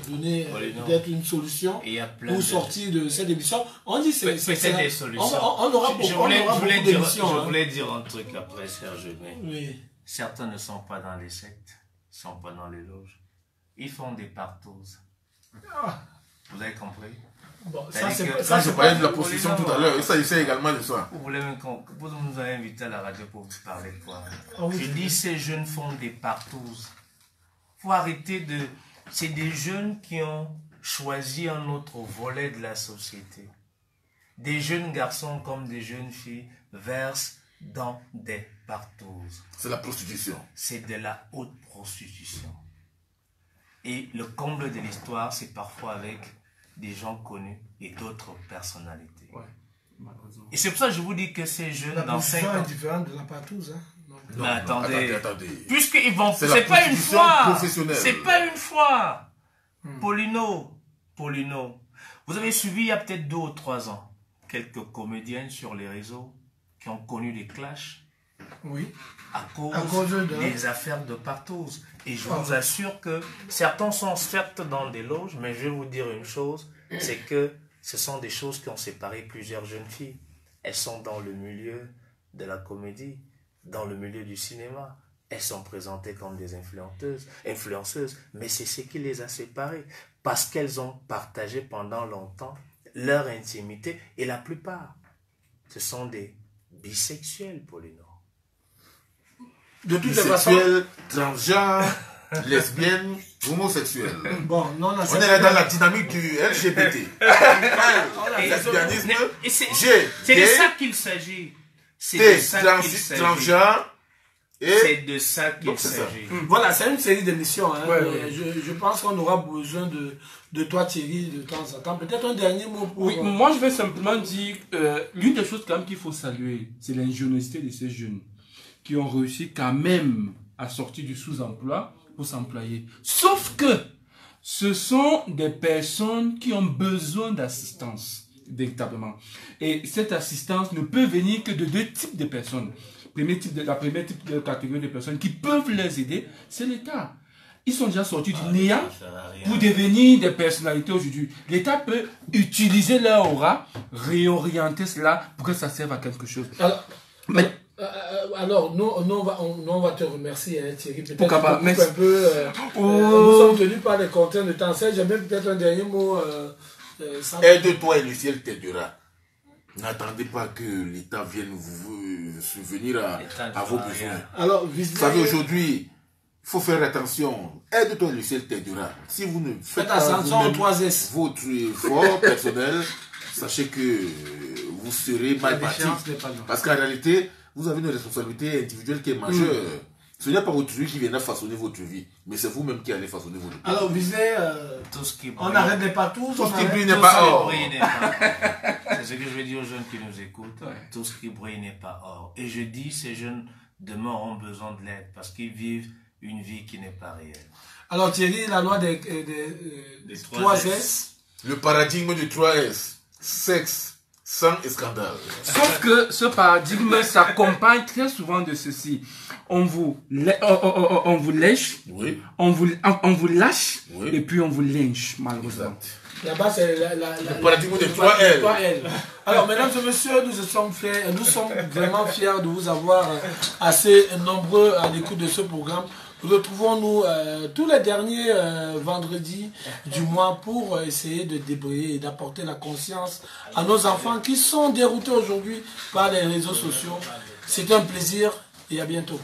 donner peut-être une solution pour sortir de cette émission. On dit c'est des solutions. On aura Je voulais dire un truc après, Serge. Oui. Certains ne sont pas dans les sectes, ne sont pas dans les loges. Ils font des partoses. Vous avez compris? Bon, ça je parlais de la prostitution tout à l'heure, et ça il sait également de ça. Vous nous avez invité à la radio pour vous parler de quoi? Je dis ces jeunes font des partoses. Il faut arrêter de... C'est des jeunes qui ont choisi un autre volet de la société. Des jeunes garçons comme des jeunes filles versent dans des partoses. C'est la prostitution. C'est de la haute prostitution. Et le comble de l'histoire, c'est parfois avec des gens connus et d'autres personnalités. Ouais, malheureusement. Et c'est pour ça que je vous dis que ces jeunes dans 5 ans... est différente de la partouze, hein? Non, mais attendez. Puisqu'ils vont... C'est pas une fois. Professionnelle. C'est pas une fois. Paulino, vous avez suivi il y a peut-être 2 ou 3 ans quelques comédiennes sur les réseaux qui ont connu des clashs. Oui. À cause des affaires de partous. Et je vous assure que certains sont certes dans des loges, mais je vais vous dire une chose, c'est que ce sont des choses qui ont séparé plusieurs jeunes filles. Elles sont dans le milieu de la comédie, dans le milieu du cinéma. Elles sont présentées comme des influenceuses, mais c'est ce qui les a séparées, parce qu'elles ont partagé pendant longtemps leur intimité, et la plupart, ce sont des bisexuels, Paulino. De toutes les façons, transgenres, lesbiennes, homosexuelles. Bon, non, on est là dans la dynamique du LGBT. C'est de ça qu'il s'agit. C'est de ça qu'il s'agit. Transgenre. C'est de ça qu'il s'agit. Voilà, c'est une série d'émissions. Hein. Ouais. Je pense qu'on aura besoin de toi, Thierry, de temps en temps. Peut-être un dernier mot pour... Oui, moi je vais simplement dire, l'une des choses quand même qu'il faut saluer, c'est l'ingéniosité de ces jeunes qui ont réussi quand même à sortir du sous-emploi pour s'employer. Sauf que ce sont des personnes qui ont besoin d'assistance, véritablement. Et cette assistance ne peut venir que de 2 types de personnes. La première type de catégorie de personnes qui peuvent les aider, c'est l'État. Ils sont déjà sortis du néant pour devenir des personnalités aujourd'hui. L'État peut utiliser leur aura, réorienter cela pour que ça serve à quelque chose. Alors, nous, on va te remercier, hein, Thierry. Peut-être nous sommes tenus par les contraintes de temps. J'ai même peut-être un dernier mot Aide-toi et le ciel t'aidera. N'attendez pas que l'État vienne vous subvenir à vos besoins. Alors, vous savez, aujourd'hui, il faut faire attention. Aide-toi et le ciel t'aidera. Si vous ne faites pas votre effort personnel, sachez que vous serez mal parti. Parce qu'en réalité, vous avez une responsabilité individuelle qui est majeure. Ce n'est pas autrui qui viendra façonner votre vie, mais c'est vous-même qui allez façonner votre vie. Alors, visez, on n'arrête des partout. Tout ce qui brille n'est pas or. C'est ce que je veux dire aux jeunes qui nous écoutent. Ouais. Tout ce qui brille n'est pas or. Et je dis, ces jeunes demain ont besoin de l'aide parce qu'ils vivent une vie qui n'est pas réelle. Alors Thierry, la loi des 3S. Le paradigme du 3S. Sexe, sang et scandale. Sauf que ce paradigme s'accompagne très souvent de ceci. On vous lèche, oui. on vous lâche, oui. Et puis on vous lynche, malheureusement. Là-bas, c'est le paradigme de 3L. Alors, mesdames et messieurs, nous sommes vraiment fiers de vous avoir assez nombreux à l'écoute de ce programme. Nous retrouvons-nous tous les derniers vendredis du mois pour essayer de débrayer et d'apporter la conscience à nos enfants qui sont déroutés aujourd'hui par les réseaux sociaux. C'est un plaisir et à bientôt.